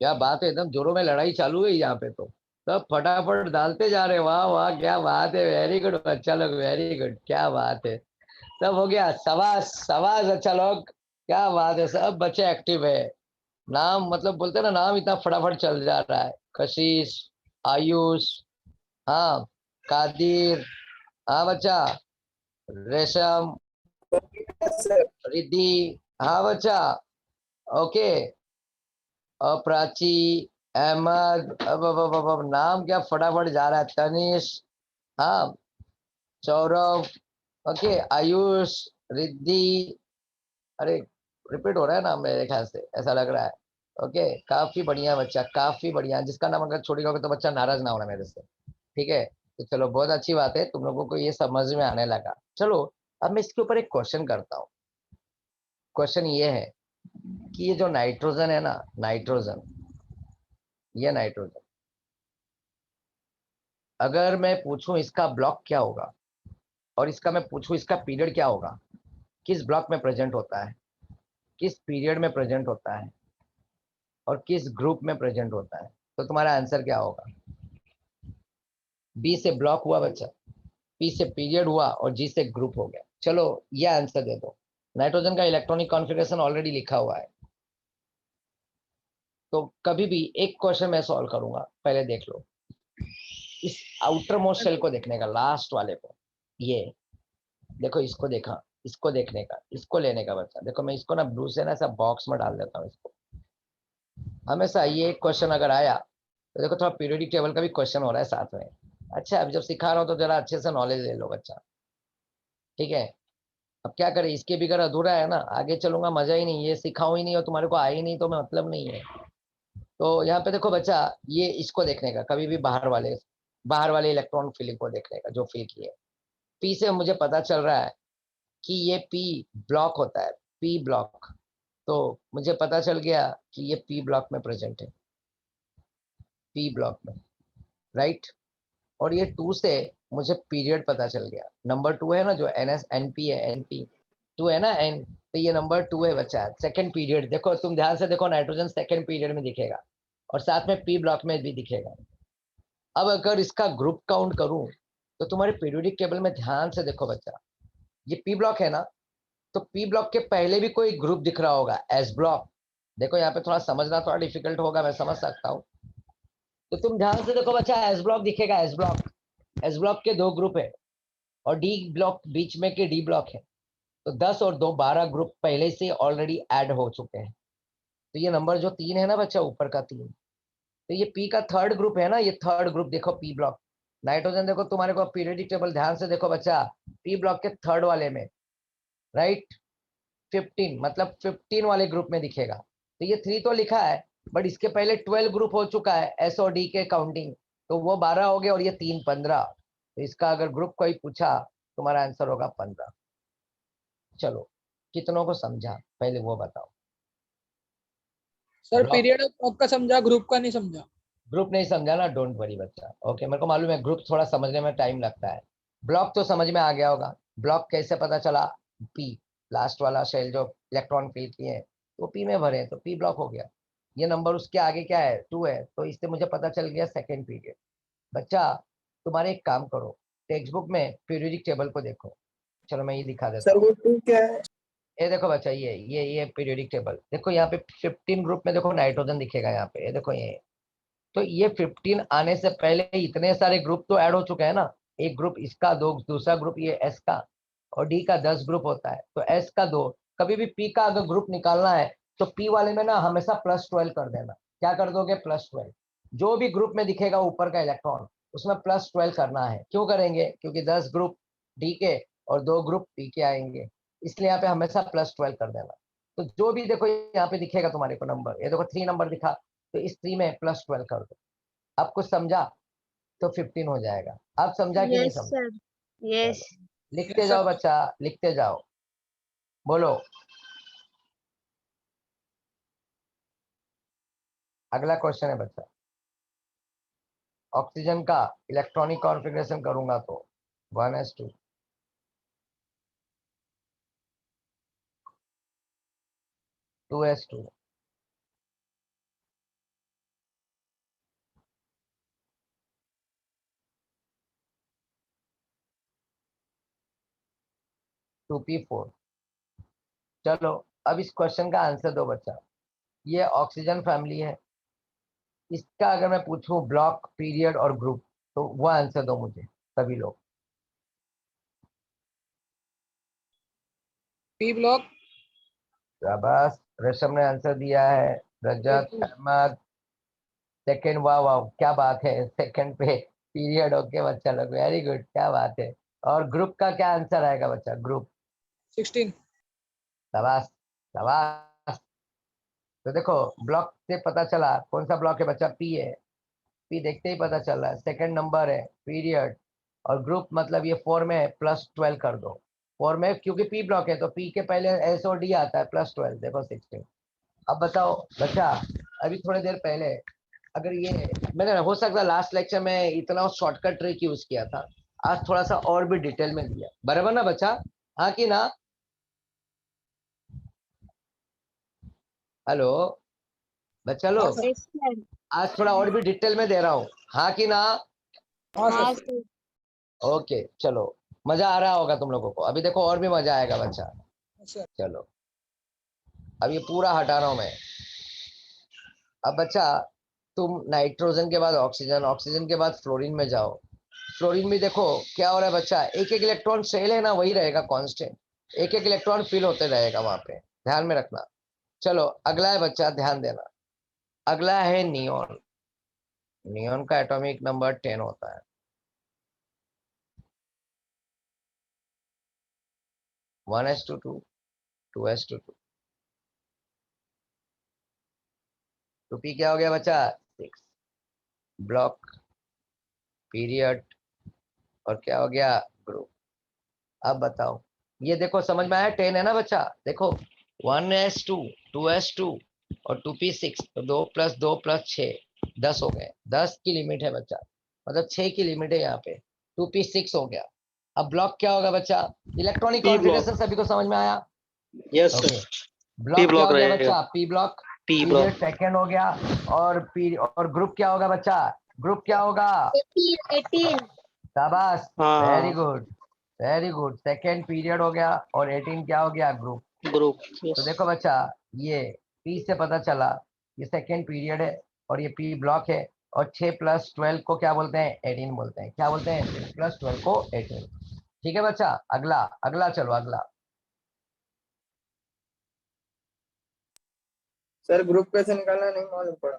क्या बात है, एकदम जोरों में लड़ाई चालू है यहाँ पे तो। सब फटाफट डालते जा रहे, वाह वाह क्या बात है, वेरी गुड अच्छा लोग, वेरी गुड, क्या बात है। सब हो गया, सवास सवास, अच्छा लोग, क्या बात है, सब बच्चे एक्टिव है। नाम मतलब बोलते हैं ना, नाम इतना फटाफट चल जा रहा है, कशिश, आयुष, हाँ, कादिर, हाँ बच्चा, रेशम, सर रिद्धि, हाँ बच्चा, ओके, प्राची, अहमद, अब नाम क्या फटाफट जा रहा है, तनिष, हाँ, सौरभ, ओके, आयुष, रिद्धि, अरे रिपीट हो रहा है नाम मेरे ख्याल से, ऐसा लग रहा है। ओके, काफी बढ़िया बच्चा, काफी बढ़िया, जिसका नाम अगर छोड़ेगा तो बच्चा नाराज ना होना मेरे से, ठीक है। तो चलो बहुत अच्छी बात है, तुम लोगों को ये समझ में आने लगा। चलो अब मैं इसके ऊपर एक क्वेश्चन करता हूँ। क्वेश्चन ये है कि ये जो नाइट्रोजन है ना, नाइट्रोजन, ये नाइट्रोजन, अगर मैं पूछूं इसका ब्लॉक क्या होगा, और इसका मैं पूछूं इसका पीरियड क्या होगा, किस ब्लॉक में प्रेजेंट होता है, किस पीरियड में प्रेजेंट होता है, और किस ग्रुप में प्रेजेंट होता है, तो तुम्हारा आंसर क्या होगा। बी से ब्लॉक हुआ बच्चा, पी से पीरियड हुआ, और जी से ग्रुप हो गया। चलो ये आंसर दे दो। नाइट्रोजन का इलेक्ट्रॉनिक कॉन्फ़िगरेशन ऑलरेडी लिखा हुआ है, तो कभी भी एक क्वेश्चन मैं सॉल्व करूंगा, पहले देख लो इस आउटर मोस्ट शेल को देखने का, लास्ट वाले को, ये देखो, इसको देखा, इसको देखने का, इसको लेने का बच्चा, देखो मैं इसको ना ब्लू से ना ऐसा बॉक्स में डाल देता हूँ इसको। हमेशा ये क्वेश्चन अगर आया तो देखो, थोड़ा पीरियोडिक टेबल का भी क्वेश्चन हो रहा है साथ में। अच्छा, अब जब सिखा रहा हूँ तो जरा अच्छे से नॉलेज ले लो बच्चा, ठीक है। अब क्या करें, इसके बिगर अधूरा है ना, आगे चलूंगा मजा ही नहीं, ये सिखाऊं ही नहीं और तुम्हारे को आए ही नहीं तो मैं मतलब नहीं है। तो यहाँ पे देखो बच्चा, ये इसको देखने का, कभी भी बाहर वाले इलेक्ट्रॉन फीलिंग को देखने का, जो फील किए। पी से मुझे पता चल रहा है कि ये पी ब्लॉक होता है, पी ब्लॉक, तो मुझे पता चल गया कि ये पी ब्लॉक में प्रेजेंट है, पी ब्लॉक में, राइट। और ये टू से मुझे पीरियड पता चल गया, नंबर टू है ना, जो एन एस एन पी है, एन पी टू है ना, एन, तो ये नंबर टू है बच्चा, सेकंड पीरियड। देखो तुम ध्यान से देखो, नाइट्रोजन सेकंड पीरियड में दिखेगा, और साथ में पी ब्लॉक में भी दिखेगा। अब अगर इसका ग्रुप काउंट करूं, तो तुम्हारे पीरियोडिक टेबल में ध्यान से देखो बच्चा, ये पी ब्लॉक है ना, तो पी ब्लॉक के पहले भी कोई ग्रुप दिख रहा होगा, एस ब्लॉक। देखो यहाँ पे थोड़ा समझना थोड़ा डिफिकल्ट होगा, मैं समझ सकता हूँ। तो तुम ध्यान से देखो बच्चा, एस ब्लॉक दिखेगा, एस ब्लॉक, एस ब्लॉक के दो ग्रुप है, और डी ब्लॉक बीच में के डी ब्लॉक है। तो 10 और 2 12 ग्रुप पहले से ऑलरेडी ऐड हो चुके हैं। तो ये नंबर जो 3 है ना बच्चा, ऊपर का 3, तो ये पी का थर्ड ग्रुप है ना, ये थर्ड ग्रुप देखो, पी ब्लॉक। नाइट्रोजन देखो, तुम्हारे को पीरियोडिक टेबल ध्यान से देखो बच्चा, पी ब्लॉक के थर्ड वाले में, राइट, 15, मतलब 15 वाले ग्रुप में दिखेगा। तो ये 3 तो लिखा है, बट इसके पहले 12 ग्रुप हो चुका है, एस और डी के काउंटिंग, तो वो 12 हो गए, और ये 3 15। तो इसका अगर ग्रुप कोई पूछा, तुम्हारा आंसर होगा 15। चलो कितनों को समझा, पहले वो बताओ। सर ब्लॉक, पीरियड आपका समझा, ग्रुप का नहीं समझा। ग्रुप नहीं समझा ना, डोंट वरी बच्चा, ओके, मेरे को मालूम है ग्रुप थोड़ा समझने में टाइम लगता है। ब्लॉक तो समझ में आ गया होगा, ब्लॉक कैसे पता चला, पी, लास्ट वाला शेल जो इलेक्ट्रॉन फिल किए हैं, तो पी में भरे, तो पी ब्लॉक हो गया। ये नंबर उसके आगे क्या है, 2 है, तो इससे मुझे पता चल गया सेकेंड पीरियड। बच्चा तुम्हारे एक काम करो, टेक्स्ट बुक में पीरियोडिक टेबल को देखो। चलो मैं ये दिखा देता सर हूँ। वो टू क्या है? ये देखो बच्चा, ये पीरियोडिक टेबल देखो, यहाँ पे 15 ग्रुप में देखो नाइट्रोजन दिखेगा यहाँ पे, ये देखो ये। तो ये 15 आने से पहले इतने सारे ग्रुप तो ऐड हो चुके हैं ना, एक ग्रुप इसका, दो दूसरा ग्रुप ये एस का, और डी का 10 ग्रुप होता है, तो एस का 2। कभी भी पी का अगर ग्रुप निकालना है, तो पी वाले में ना हमेशा +12 कर देना। क्या कर दोगे, +12, जो भी ग्रुप में दिखेगा ऊपर का इलेक्ट्रॉन, उसमें +12 करना है। क्यों करेंगे, क्योंकि 10 ग्रुप डी के और 2 ग्रुप पी के आएंगे, इसलिए यहाँ पे हमेशा +12 कर देना। तो जो भी देखो यहाँ पे दिखेगा तुम्हारे को नंबर, ये देखो 3 नंबर दिखा, तो इस 3 में +12 कर दो। आप कुछ समझा, तो 15 हो जाएगा। आप समझा कि नहीं यस समझा। Sir, yes. चलो लिखते यस जाओ सर। बच्चा, लिखते जाओ, बोलो। अगला क्वेश्चन है बच्चा, ऑक्सीजन का इलेक्ट्रॉनिक कॉन्फ़िगरेशन करूंगा तो 1s2, 2s2, 2p4। चलो अब इस क्वेश्चन का आंसर दो बच्चा। ये ऑक्सीजन फैमिली है, इसका अगर मैं पूछूं ब्लॉक, पीरियड और ग्रुप, तो वो आंसर दो मुझे सभी लोग। P block. शाबाश, रेशम ने आंसर दिया है, रजत, अहमद सेकंड, वाह वाह क्या बात है, सेकंड पे पीरियड। ओके बच्चा लोग, वेरी गुड, क्या बात है। और ग्रुप का क्या आंसर आएगा बच्चा, ग्रुप? 16। शाबाश शाबाश। तो देखो ब्लॉक से पता चला कौन सा ब्लॉक है बच्चा, पी है। पी देखते ही पता चल रहा है, सेकंड नंबर है पीरियड। और ग्रुप मतलब ये 4 में है, +12 कर दो। 4 में क्योंकि पी ब्लॉक है तो पी के पहले एस और डी आता है, +12 देखो 16। अब बताओ बच्चा, अभी थोड़ी देर पहले अगर ये मैंने, हो सकता है लास्ट लेक्चर में इतना शॉर्टकट ट्रिक यूज किया था, आज थोड़ा सा और भी डिटेल में दिया, बराबर ना बच्चा? हाँ कि ना? हेलो बच्चा हाँ लोग, सर। Yes sir. आज थोड़ा और भी डिटेल में दे रहा हूँ, हाँ कि ना? हाँ हाँ सर। सर। ओके चलो, मजा आ रहा होगा तुम लोगों को, अभी देखो और भी मजा आएगा बच्चा। सर। चलो अब ये पूरा हटा रहा हूं मैं। अब बच्चा तुम नाइट्रोजन के बाद ऑक्सीजन, ऑक्सीजन के बाद फ्लोरीन में जाओ। फ्लोरीन में देखो क्या हो रहा है बच्चा, एक एक इलेक्ट्रॉन शेल है ना, वही रहेगा कांस्टेंट, एक एक इलेक्ट्रॉन फिल होते रहेगा वहां पे, ध्यान में रखना। चलो अगला है बच्चा, ध्यान देना, अगला है नियोन। नियोन का एटॉमिक नंबर 10 होता है। 1s2 2s2 तो पी क्या हो गया बच्चा, 6। ब्लॉक, पीरियड और क्या हो गया, ग्रुप। अब बताओ, ये देखो समझ में आया, 10 है ना बच्चा, देखो 1s2 2s2 और 2p6, तो 2 + 2 + 6 10 हो गए, 10 की लिमिट है बच्चा, मतलब 6 की लिमिट है यहाँ पे। 2p6 हो गया। अब ब्लॉक क्या होगा बच्चा, इलेक्ट्रॉनिक पी ब्लॉक, कॉन्फ़िगरेशन सभी को समझ में आया? Yes okay, sir, P block क्या ब्लॉक हो गया रहेगा, बच्चा, P block. P period block, second हो गया। और पी और ग्रुप क्या होगा बच्चा, ग्रुप क्या होगा? 18 शाबाश, वेरी हाँ good, very good, second period हो गया और 18 क्या हो गया, ग्रुप। ग्रुप, तो यस। देखो बच्चा, ये पी से पता चला ये सेकेंड पीरियड है और ये पी ब्लॉक है। और 6 + 12 को क्या बोलते हैं, 18 बोलते हैं। क्या बोलते हैं, 6 + 12 को 18। ठीक है बच्चा, अगला अगला चलो अगला। सर ग्रुप कैसे निकालना नहीं मालूम पड़ा।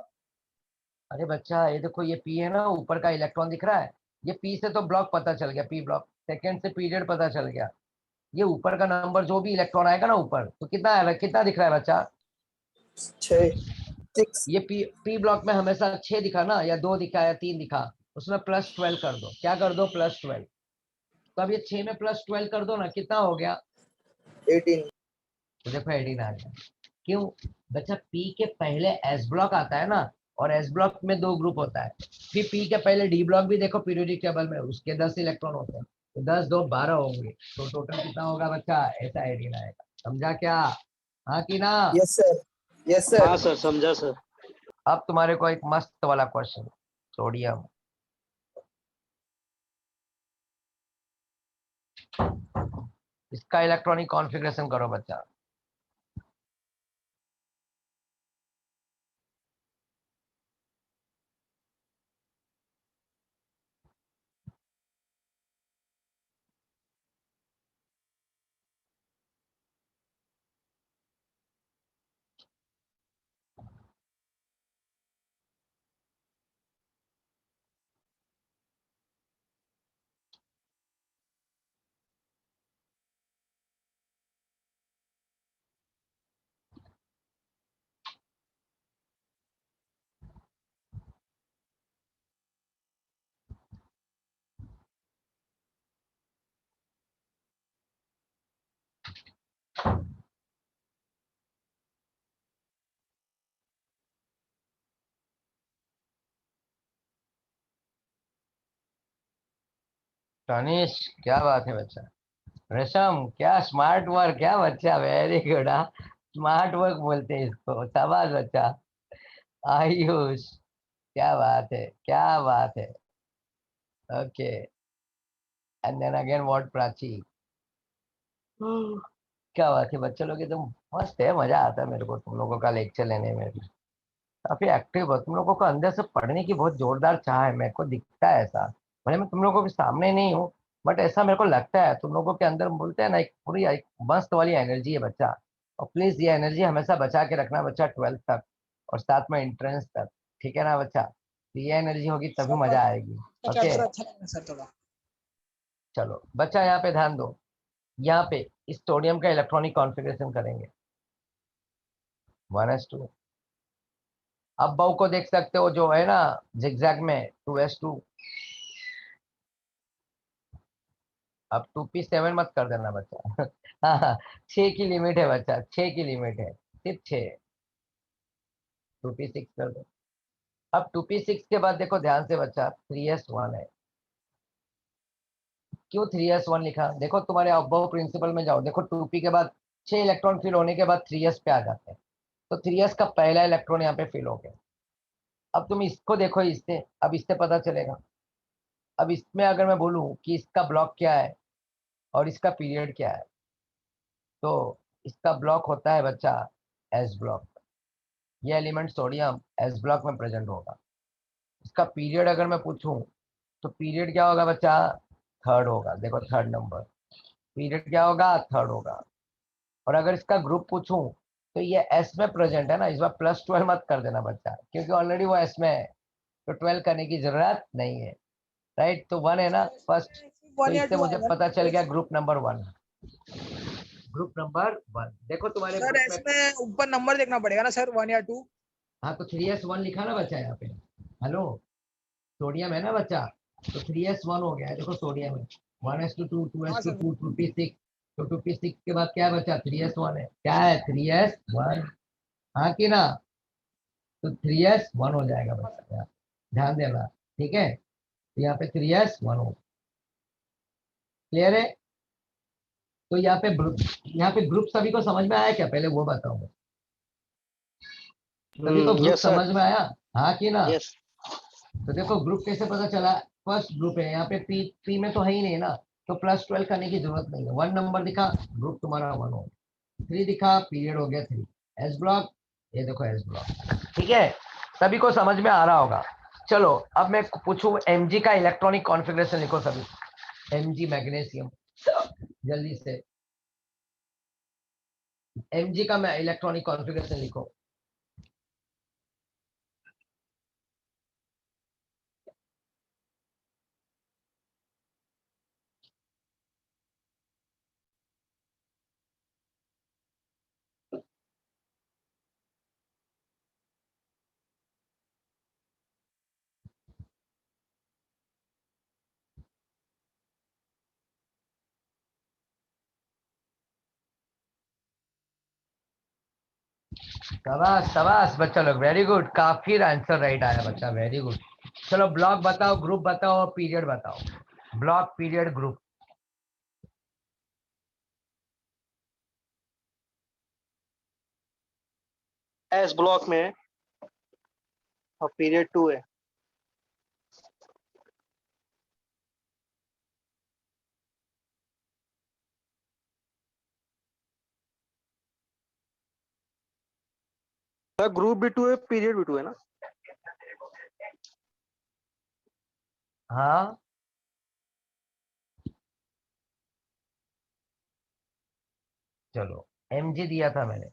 अरे बच्चा ये देखो, ये पी है ना, ऊपर का इलेक्ट्रॉन दिख रहा है, ये पी से तो ब्लॉक पता चल गया, पी ब्लॉक। सेकेंड से पीरियड पता चल गया। ये ऊपर का नंबर जो भी इलेक्ट्रॉन आएगा ना ऊपर, तो कितना है, कितना दिख रहा है बच्चा? 6 6 ये पी ब्लॉक में हमेशा 6 दिखा ना, या 2 दिखा या 3 दिखा, उसमें +12 कर दो। क्या कर दो, +12। तो अब ये 6 में +12 कर दो ना, कितना हो गया? 18। तो देखो 18 आ गया। क्यों बच्चा, पी के पहले एस ब्लॉक आता है ना, और एस ब्लॉक में 2 ग्रुप होता है। फिर पी के पहले डी ब्लॉक भी देखो पीरियोडिक टेबल में, उसके 10 इलेक्ट्रॉन होते हैं, तो 10 2 12 होंगे, तो टोटल कितना होगा बच्चा, ऐसा 18 आएगा। समझा क्या, हाँ कि ना? यस सर, यस हाँ सर। सर, समझा सर। अब तुम्हारे को एक मस्त वाला क्वेश्चन, सोडियम। इसका इलेक्ट्रॉनिक कॉन्फ़िगरेशन करो बच्चा। तनिष, क्या बात है बच्चा। रेशम, क्या स्मार्ट वर्क, क्या बच्चा, वेरी गुड। हाँ, स्मार्ट वर्क बोलते हैं इसको, शाबाश बच्चा। आयुष, क्या बात है, क्या बात है। Okay, and then again what, Prachi. क्या बात है बच्चे लोग, एकदम मस्त है, मजा आता है मेरे को तुम लोगों का लेक्चर लेने में भी। काफी एक्टिव हो तुम लोगों को, अंदर से पढ़ने की बहुत जोरदार चाह है, मेरे को दिखता है ऐसा। भले मैं तुम लोगों के सामने नहीं हूँ, बट ऐसा मेरे को लगता है तुम लोगों के अंदर, बोलते हैं ना, एक पूरी एक मस्त वाली एनर्जी है बच्चा। और प्लीज ये एनर्जी हमेशा बचा के रखना बच्चा, 12th तक और साथ में एंट्रेंस तक। ठीक है ना बच्चा? तो ये एनर्जी होगी तभी सर मजा आएगी। ओके, चैप्टर अच्छा लगा सर थोड़ा। चलो बच्चा यहाँ पे ध्यान दो। यहाँ पे इस सोडियम का इलेक्ट्रॉनिक कॉन्फ़िगरेशन करेंगे 1s2। अब बहू को देख सकते हो जो है ना, जिगजैग में 2s2। अब 2p7 मत कर देना बच्चा। हाँ हाँ, 6 की लिमिट है बच्चा, 6 की लिमिट है, सिर्फ 6। 2p6 कर दो। अब 2p6 के बाद देखो ध्यान से बच्चा, 3s1 है। क्यों 3s1 लिखा? देखो तुम्हारे अबव प्रिंसिपल में जाओ, देखो 2p के बाद 6 इलेक्ट्रॉन फिल होने के बाद 3s पे आ जाते हैं। तो 3s का पहला इलेक्ट्रॉन यहाँ पे फिल हो गया। अब तुम इसको देखो, इससे अब इससे पता चलेगा। अब इसमें अगर मैं बोलूं कि इसका ब्लॉक क्या है और इसका पीरियड क्या है, तो इसका ब्लॉक होता है बच्चा एस ब्लॉक। ये एलिमेंट सोडियम एस ब्लॉक में प्रेजेंट होगा। इसका पीरियड अगर मैं पूछूं, तो पीरियड क्या होगा बच्चा? थर्ड होगा। देखो थर्ड नंबर, पीरियड क्या होगा? थर्ड होगा। और अगर इसका ग्रुप पूछूं, तो ये एस में प्रेजेंट है ना, इस बार +12 मत कर देना बच्चा, क्योंकि ऑलरेडी वो एस में है, तो 12 करने की जरूरत नहीं है। राइट, तो 1 है ना फर्स्ट। तो वन या इससे टू मुझे आएगा पता चल गया ना? Group number 1। ग्रुप नंबर 1 देखो तुम्हारे सर ग्रुप में। इसमें ऊपर नंबर देखना पड़ेगा ना सर, 1 या 2? हाँ, तो 3s1 लिखा ना बच्चा यहाँ पे। हेलो, सोडियम है ना बच्चा, तो 3s1 हो गया है। देखो सोडियम है, 1s2 हाँ सर। 2s2 2p6। तो 2p6 के बाद क्या है बच्चा? 3s1 है। क्या है? 3s1। हाँ कि ना? तो 3s1 हो जाएगा बच्चा, यहाँ ध्यान देना। ठीक है, तो यहाँ पे 3s1 हो। क्लियर है? तो यहाँ पे ग्रुप सभी को समझ में आया क्या? पहले वो बताओ, सभी को ग्रुप यस सर। समझ में आया? हाँ कि ना? यस। तो देखो ग्रुप कैसे पता चला? फर्स्ट ग्रुप है यहाँ पे, पी पी में तो है ही नहीं ना, तो +12 करने की जरूरत नहीं है। 1 नंबर दिखा, ग्रुप तुम्हारा 1 हो। 3 दिखा, पीरियड हो गया 3। एस ब्लॉक, ये देखो एस ब्लॉक। ठीक है, सभी को समझ में आ रहा होगा। चलो अब मैं पूछूं, Mg का इलेक्ट्रॉनिक कॉन्फ़िगरेशन लिखो सभी। Mg मैग्नीशियम, जल्दी से Mg का मैं इलेक्ट्रॉनिक कॉन्फ़िगरेशन लिखो। शाबाश शाबाश बच्चा लोग, वेरी गुड, काफी आंसर राइट आया बच्चा, वेरी गुड। चलो ब्लॉक बताओ, ग्रुप बताओ, पीरियड बताओ। Block, period, group. S block में है और पीरियड 2 है। सर ग्रुप भी 2 है, पीरियड भी 2 है ना? हाँ, चलो Mg दिया था मैंने।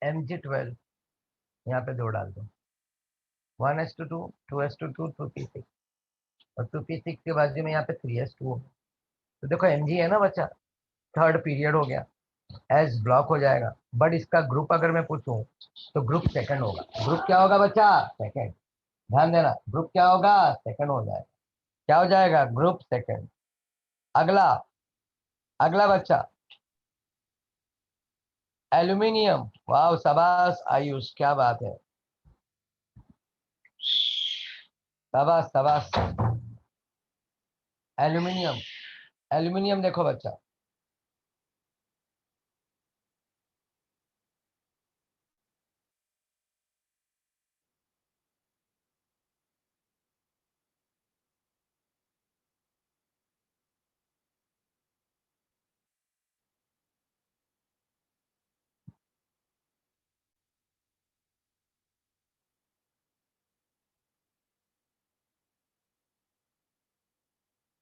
Mg12 यहाँ पे 2 डाल दो। 1s2 2s2 2p6, और 2p6 के बाजू में यहाँ पे 3s2। तो देखो Mg है ना बच्चा, थर्ड पीरियड हो गया, एस ब्लॉक हो जाएगा। बट इसका ग्रुप अगर मैं पूछूं, तो ग्रुप सेकंड होगा। ग्रुप क्या होगा बच्चा? सेकंड। ध्यान देना, ग्रुप क्या होगा? सेकंड हो जाएगा। क्या हो जाएगा? Group second. अगला, अगला बच्चा एल्यूमिनियम। वाह शाबाश आयुष, क्या बात है। शाबाश शाबाश। एल्यूमिनियम, एल्यूमिनियम देखो बच्चा,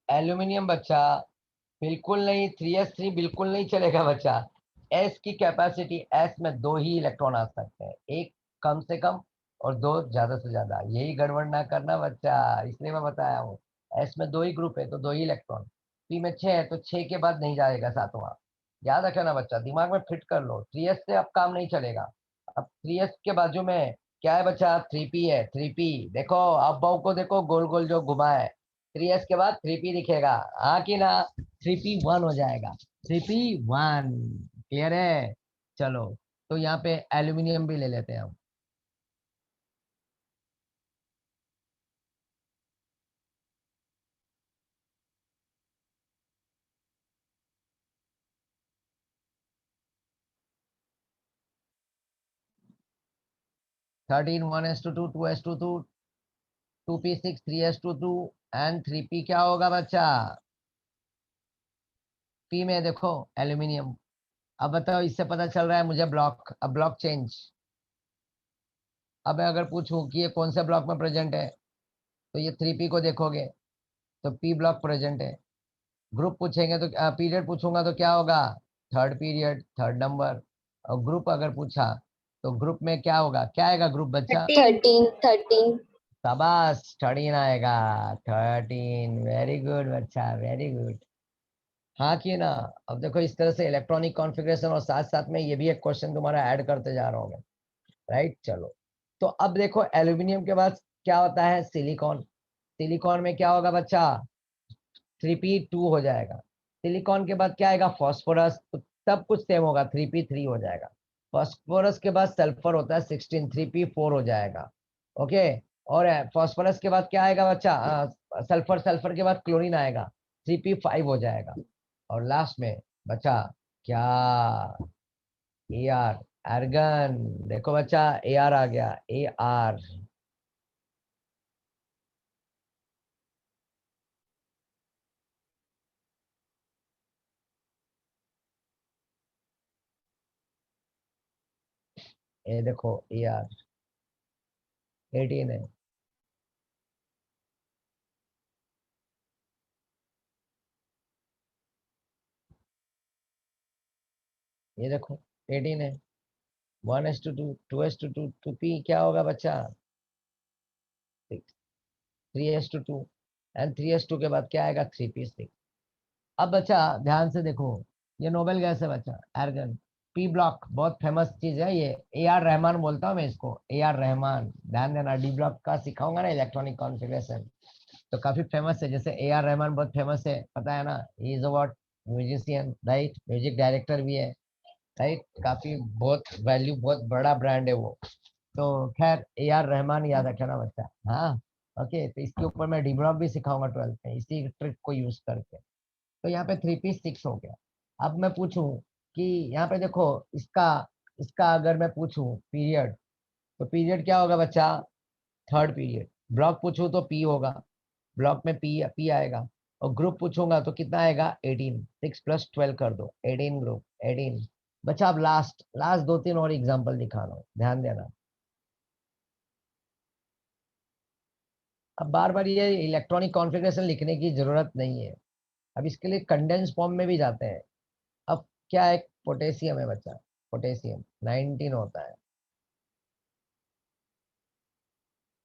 एल्यूमिनियम बच्चा बिल्कुल नहीं, 3s3 बिल्कुल नहीं चलेगा बच्चा। एस की कैपेसिटी, एस में 2 ही इलेक्ट्रॉन आ सकते हैं, एक कम से कम और 2 ज्यादा से ज्यादा। यही गड़बड़ ना करना बच्चा, इसलिए मैं बताया हूँ। एस में 2 ही ग्रुप है तो 2 ही इलेक्ट्रॉन, पी में 6 है तो 6 के बाद नहीं जाएगा सातवां। याद रखना बच्चा, दिमाग में फिट कर लो, 3s से अब काम नहीं चलेगा। अब 3s के बाजू में क्या है बच्चा, 3p है। 3p देखो, अब बहू को देखो, गोल गोल जो घुमा है, 3s के बाद 3p दिखेगा, हाँ कि ना। 3p1 हो जाएगा, 3p1। क्लियर है? चलो, तो यहाँ पे एल्यूमिनियम भी ले लेते हैं हम। Thirteen 1s2 2s2 2p6 3s2 and 3p क्या होगा बच्चा, पी में देखो एल्यूमिनियम। अब बताओ, इससे पता चल रहा है मुझे ब्लॉक, अब ब्लॉक चेंज। अब मैं अगर पूछूं कि ये कौन से ब्लॉक में प्रेजेंट है, तो ये 3p को देखोगे तो p ब्लॉक प्रेजेंट है। ग्रुप पूछेंगे तो पीरियड पूछूंगा तो क्या होगा, थर्ड पीरियड, थर्ड नंबर। और ग्रुप अगर पूछा तो ग्रुप में क्या होगा, क्या आएगा ग्रुप बच्चा, 13 शाबाश 13 आएगा। 13, वेरी गुड बच्चा, वेरी गुड। हाँ कि ना। अब देखो, इस तरह से इलेक्ट्रॉनिक कॉन्फ़िगरेशन, और साथ साथ में ये भी एक क्वेश्चन तुम्हारा ऐड करते जा रहा हूँ मैं, राइट। चलो, तो अब देखो, एल्यूमिनियम के बाद क्या होता है, सिलिकॉन। सिलिकॉन में क्या होगा बच्चा, 3p2 हो जाएगा। सिलिकॉन के बाद क्या आएगा, फास्फोरस। तो सब कुछ सेम होगा, 3p3 हो जाएगा। फास्फोरस के बाद सल्फर होता है 16, 3p4 हो जाएगा। ओके। और फास्फोरस के बाद क्या आएगा बच्चा, सल्फर। सल्फर के बाद क्लोरीन आएगा, 3p5 हो जाएगा। और लास्ट में बचा क्या, ए आर, आर्गन। देखो बच्चा, ए आर आ गया, ए आर। ये देखो, ए आर 18 है। ये देखो 18 है। 1s2 2s2 2p क्या होगा बच्चा, 3s2 एंड 3s2 के बाद क्या आएगा, 3p6। अब बच्चा ध्यान से देखो, ये नोबेल गैस है बच्चा, आर्गन। पी ब्लॉक बहुत फेमस चीज है, ये ए आर रहमान बोलता हूँ मैं इसको, ए आर रहमान। ध्यान देना, डी ब्लॉक का सिखाऊंगा ना इलेक्ट्रॉनिक कॉन्फ़िगरेशन, तो काफी फेमस है। जैसे ए आर रहमान बहुत फेमस है, पता है ना, he is a musician, right, music director भी है, राइट। काफी बहुत वैल्यू, बहुत बड़ा ब्रांड है वो। तो खैर, ए आर रहमान याद रखना बच्चा, हाँ। ओके, तो इसके ऊपर मैं डी ब्लॉक भी सिखाऊंगा 12th में, इसी ट्रिक को यूज करके। तो यहाँ पे 3p6 हो गया। अब मैं पूछूं कि यहाँ पे देखो, इसका इसका अगर मैं पूछूं पीरियड, तो पीरियड क्या होगा बच्चा, थर्ड पीरियड। ब्लॉक पूछूं तो पी होगा, ब्लॉक में पी पी आएगा। और ग्रुप पूछूंगा तो कितना आएगा, 18। 6 + 12 कर दो, 18 ग्रुप, 18 बच्चा। अब लास्ट लास्ट 2-3 और एग्जाम्पल दिखा रहा हूँ, ध्यान देना। अब बार बार ये इलेक्ट्रॉनिक कॉन्फ़िगरेशन लिखने की जरूरत नहीं है, अब इसके लिए कंडेंस फॉर्म में भी जाते हैं। अब क्या है, पोटेशियम है बच्चा, पोटेशियम 19 होता है।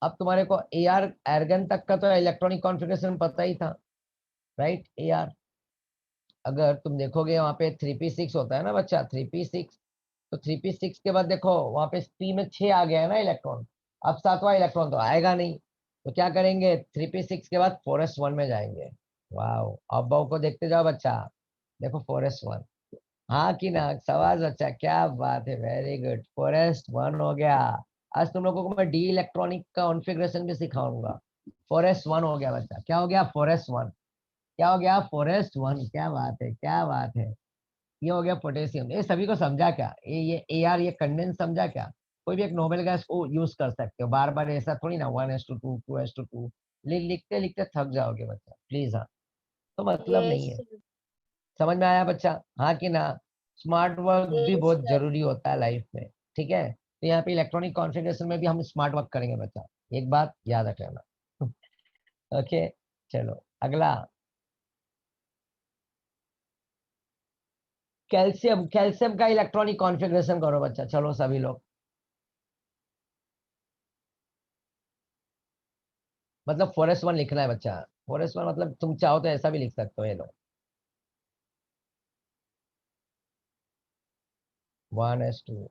अब तुम्हारे को ए आर एर्गन तक का तो इलेक्ट्रॉनिक कॉन्फ़िगरेशन पता ही था, राइट। ए आर, अगर तुम देखोगे वहां पे 3p6 होता है ना बच्चा, 3p6। तो 3p6 के बाद देखो, वहां पे p में 6 आ गया है ना इलेक्ट्रॉन, अब सातवां इलेक्ट्रॉन तो आएगा नहीं। तो क्या करेंगे, 3p6 के बाद 4s1 में जाएंगे। वाह, अब को देखते जाओ बच्चा, देखो 4s1, हाँ कि ना, सवाल बच्चा, क्या बात है, वेरी गुड, 4s1 हो गया। आज तुम लोगों को मैं डी इलेक्ट्रॉनिक का कॉन्फ़िगरेशन भी सिखाऊंगा, फोरेस्ट 1 हो गया बच्चा। क्या हो गया? फोरेस्ट 1। क्या हो गया? फोरेस्ट 1। क्या बात है, क्या बात है। ये हो गया पोटेशियम। ये सभी को समझा क्या? ये AR ये कंडेंस समझा क्या? कोई भी एक नोबेल गैस को यूज कर सकते हो, बार बार ऐसा थोड़ी ना 1:2 2:2 लिखते लिखते थक जाओगे बच्चा, प्लीज। हाँ, तो मतलब यस नहीं है। सर। समझ में आया बच्चा? हाँ कि ना? स्मार्ट वर्क भी यस बहुत सर। जरूरी होता है लाइफ में, ठीक है? तो यहाँ पे इलेक्ट्रॉनिक कॉन्फ़िगरेशन में भी हम स्मार्ट वर्क करेंगे बच्चा, एक बात याद रखना। ओके, चलो अगला। कैल्शियम, कैल्शियम का इलेक्ट्रॉनिक कॉन्फ़िगरेशन करो बच्चा, चलो सभी लोग। मतलब फॉरेस्ट 1 लिखना है बच्चा। फॉरेस्ट 1 मतलब तुम चाहो तो ऐसा भी लिख सकते हो, ये लो 1:2।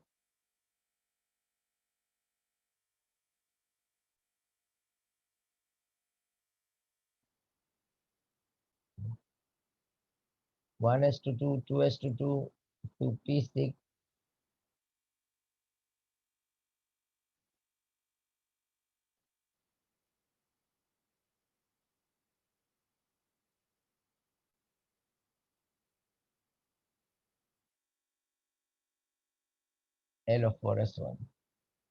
1:2 2:2 2p6। Hello forest 1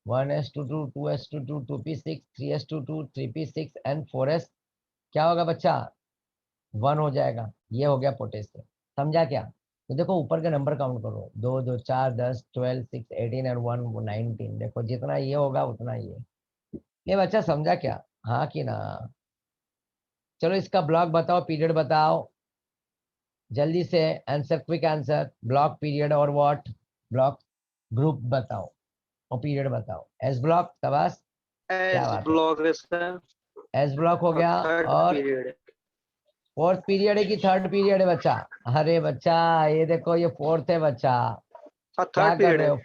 1:2 2:2 2p6 3:2 3p6 and forest क्या होगा बच्चा? 1 हो जाएगा। ये हो गया पोटेशियम। समझा क्या? तो देखो ऊपर के नंबर काउंट करो, 2 2 4 10 12 6 18 और 1 19। देखो जितना ये होगा उतना ये बच्चा समझा क्या? हाँ कि ना? चलो इसका ब्लॉक बताओ, पीरियड बताओ जल्दी से। Answer, quick answer. Block, period और व्हाट? ब्लॉक, ग्रुप बताओ और पीरियड बताओ। एस ब्लॉक, तबास। क्या एस बात है, ब्लॉक है सर। एस ब्लॉक हो गया। थर्ड और पीरियड। फोर्थ पीरियड है कि थर्ड पीरियड है बच्चा? अरे बच्चा ये देखो, ये फोर्थ है बच्चा। हाँ क्या थर्ड कर पीरियड रहे है। हो?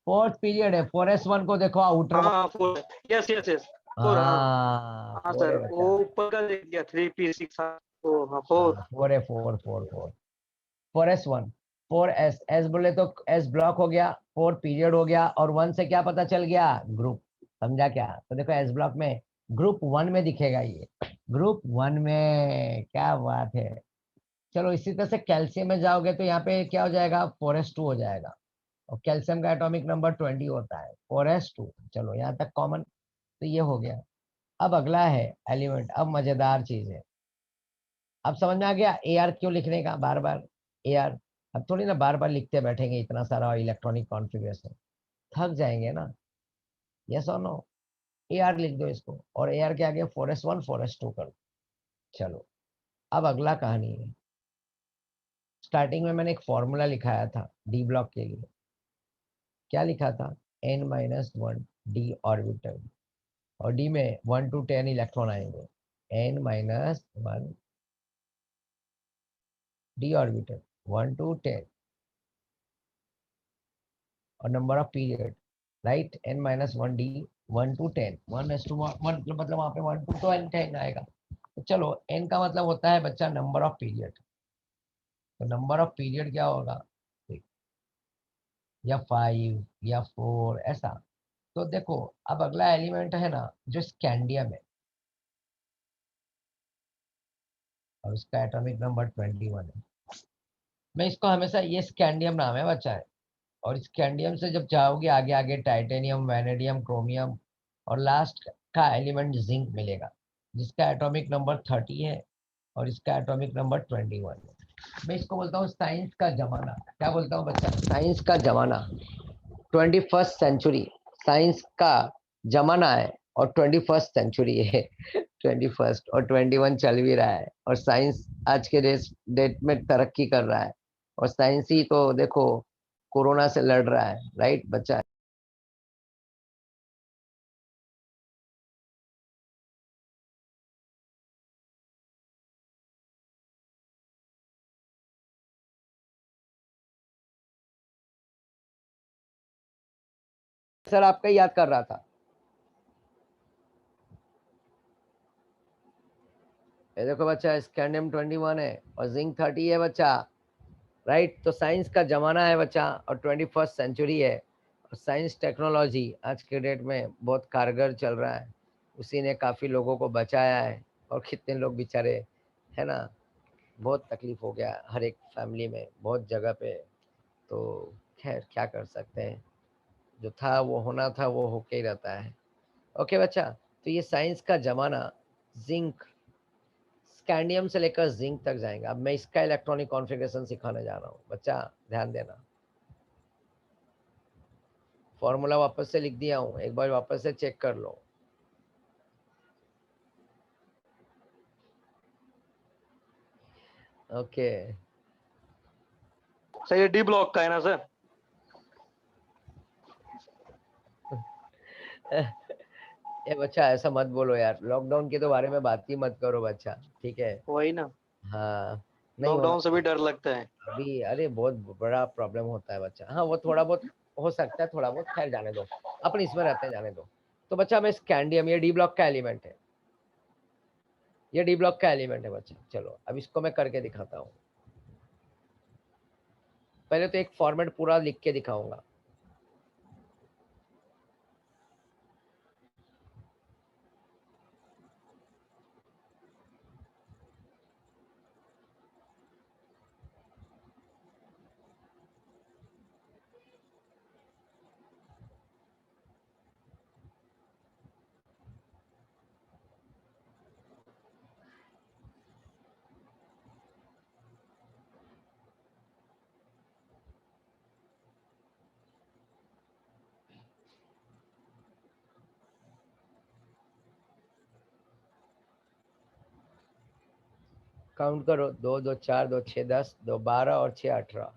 फोर्थ पीरियड है। फोरेस्ट 1 को देखो, आउटर। हाँ four. Yes yes yes. Four हाँ। हाँ हाँ 4 सर है वो बच्चा। ऊपर का देख दिया 3p6। हाँ हाँ फोर। हाँ 4 है, 4 4 4 4s। एस बोले तो एस ब्लॉक हो गया, 4 पीरियड हो गया, और 1 से क्या पता चल गया? ग्रुप। समझा क्या? तो देखो एस ब्लॉक में ग्रुप 1 में दिखेगा ये, ग्रुप 1 में। क्या बात है। चलो इसी तरह से कैल्शियम में जाओगे तो यहाँ पे क्या हो जाएगा? 4s2 हो जाएगा। और कैल्शियम का एटॉमिक नंबर 20 होता है, 4s2। चलो यहाँ तक कॉमन, तो ये हो गया। अब अगला है एलिमेंट। अब मजेदार चीज है। अब समझ में आ गया AR क्यों लिखने का बार बार? AR अब थोड़ी ना बार बार लिखते बैठेंगे इतना सारा इलेक्ट्रॉनिक कॉन्फ़िगरेशन, थक जाएंगे ना। यस और नो? AR लिख दो इसको, और AR के आगे फॉरेस्ट 1 फॉरेस्ट 2 कर दो। चलो अब अगला कहानी है। स्टार्टिंग में मैंने एक फॉर्मूला लिखाया था डी ब्लॉक के लिए। क्या लिखा था? n-1 डी ऑर्बिटल, और डी में 1 to 10 इलेक्ट्रॉन आएंगे। n-1 डी ऑर्बिटल 1 to 10, और number of period, right? n-1 D 1 to 10 1:1 मतलब वहां पे 1 to 10 आएगा। तो चलो n का मतलब होता है बच्चा नंबर ऑफ पीरियड। तो नंबर ऑफ पीरियड क्या होगा? 6 या 5 या 4 ऐसा। तो देखो अब अगला एलिमेंट है ना जो स्कैंडियम है, और उसका एटॉमिक नंबर 21 है। मैं इसको हमेशा, ये स्कैंडियम नाम है बच्चा है। और स्कैंडियम से जब जाओगे आगे आगे टाइटेनियम, वैनेडियम, क्रोमियम, और लास्ट का एलिमेंट जिंक मिलेगा, जिसका एटॉमिक नंबर 30 है और इसका एटॉमिक नंबर 21 है। मैं इसको बोलता हूँ साइंस का जमाना। क्या बोलता हूँ बच्चा? साइंस का जमाना। 21st सेंचुरी साइंस का जमाना है, और 21st सेंचुरी है। 21st और 21 चल भी रहा है, और साइंस आज के डेट में तरक्की कर रहा है। और साइंस ही तो देखो कोरोना से लड़ रहा है, राइट बच्चा? सर आपका याद कर रहा था। ये देखो बच्चा, स्कैंडियम 21 है और जिंक 30 है बच्चा, राइट? तो साइंस का जमाना है बच्चा, और 21st सेंचुरी है। और साइंस टेक्नोलॉजी आज के डेट में बहुत कारगर चल रहा है। उसी ने काफ़ी लोगों को बचाया है, और कितने लोग बेचारे, है ना, बहुत तकलीफ हो गया हर एक फैमिली में, बहुत जगह पे। तो खैर क्या कर सकते हैं, जो था वो होना था, वो होके ही रहता है। ओके बच्चा, तो ये साइंस का ज़माना जिंक, स्कैंडियम से लेकर जिंक तक जाएगा। अब मैं इसका इलेक्ट्रॉनिक कॉन्फ़िगरेशन सिखाने जा रहा हूँ, बच्चा ध्यान देना। फॉर्मूला वापस से लिख दिया हूँ, एक बार वापस से चेक कर लो। ओके सर ये डी ब्लॉक का है ना सर? ये बच्चा ऐसा मत बोलो यार, लॉकडाउन के तो बारे में बात ही मत करो बच्चा, ठीक है? वही ना, हाँ, नहीं होना लॉकडाउन से भी डर लगता है। अभी, अरे बहुत बड़ा प्रॉब्लम होता है बच्चा। हाँ वो थोड़ा बहुत हो सकता है, थोड़ा बहुत, खैर जाने दो, अपन इसमें रहते हैं, जाने दो। तो बच्चा मैं स्कैंडियम, ये डी ब्लॉक का एलिमेंट है, ये डी ब्लॉक का एलिमेंट है बच्चा। चलो अब इसको मैं करके दिखाता हूँ। पहले तो एक फॉर्मेट पूरा लिख के दिखाऊंगा। काउंट करो, 2 2 4 2 6 10 2 12 और 6 18,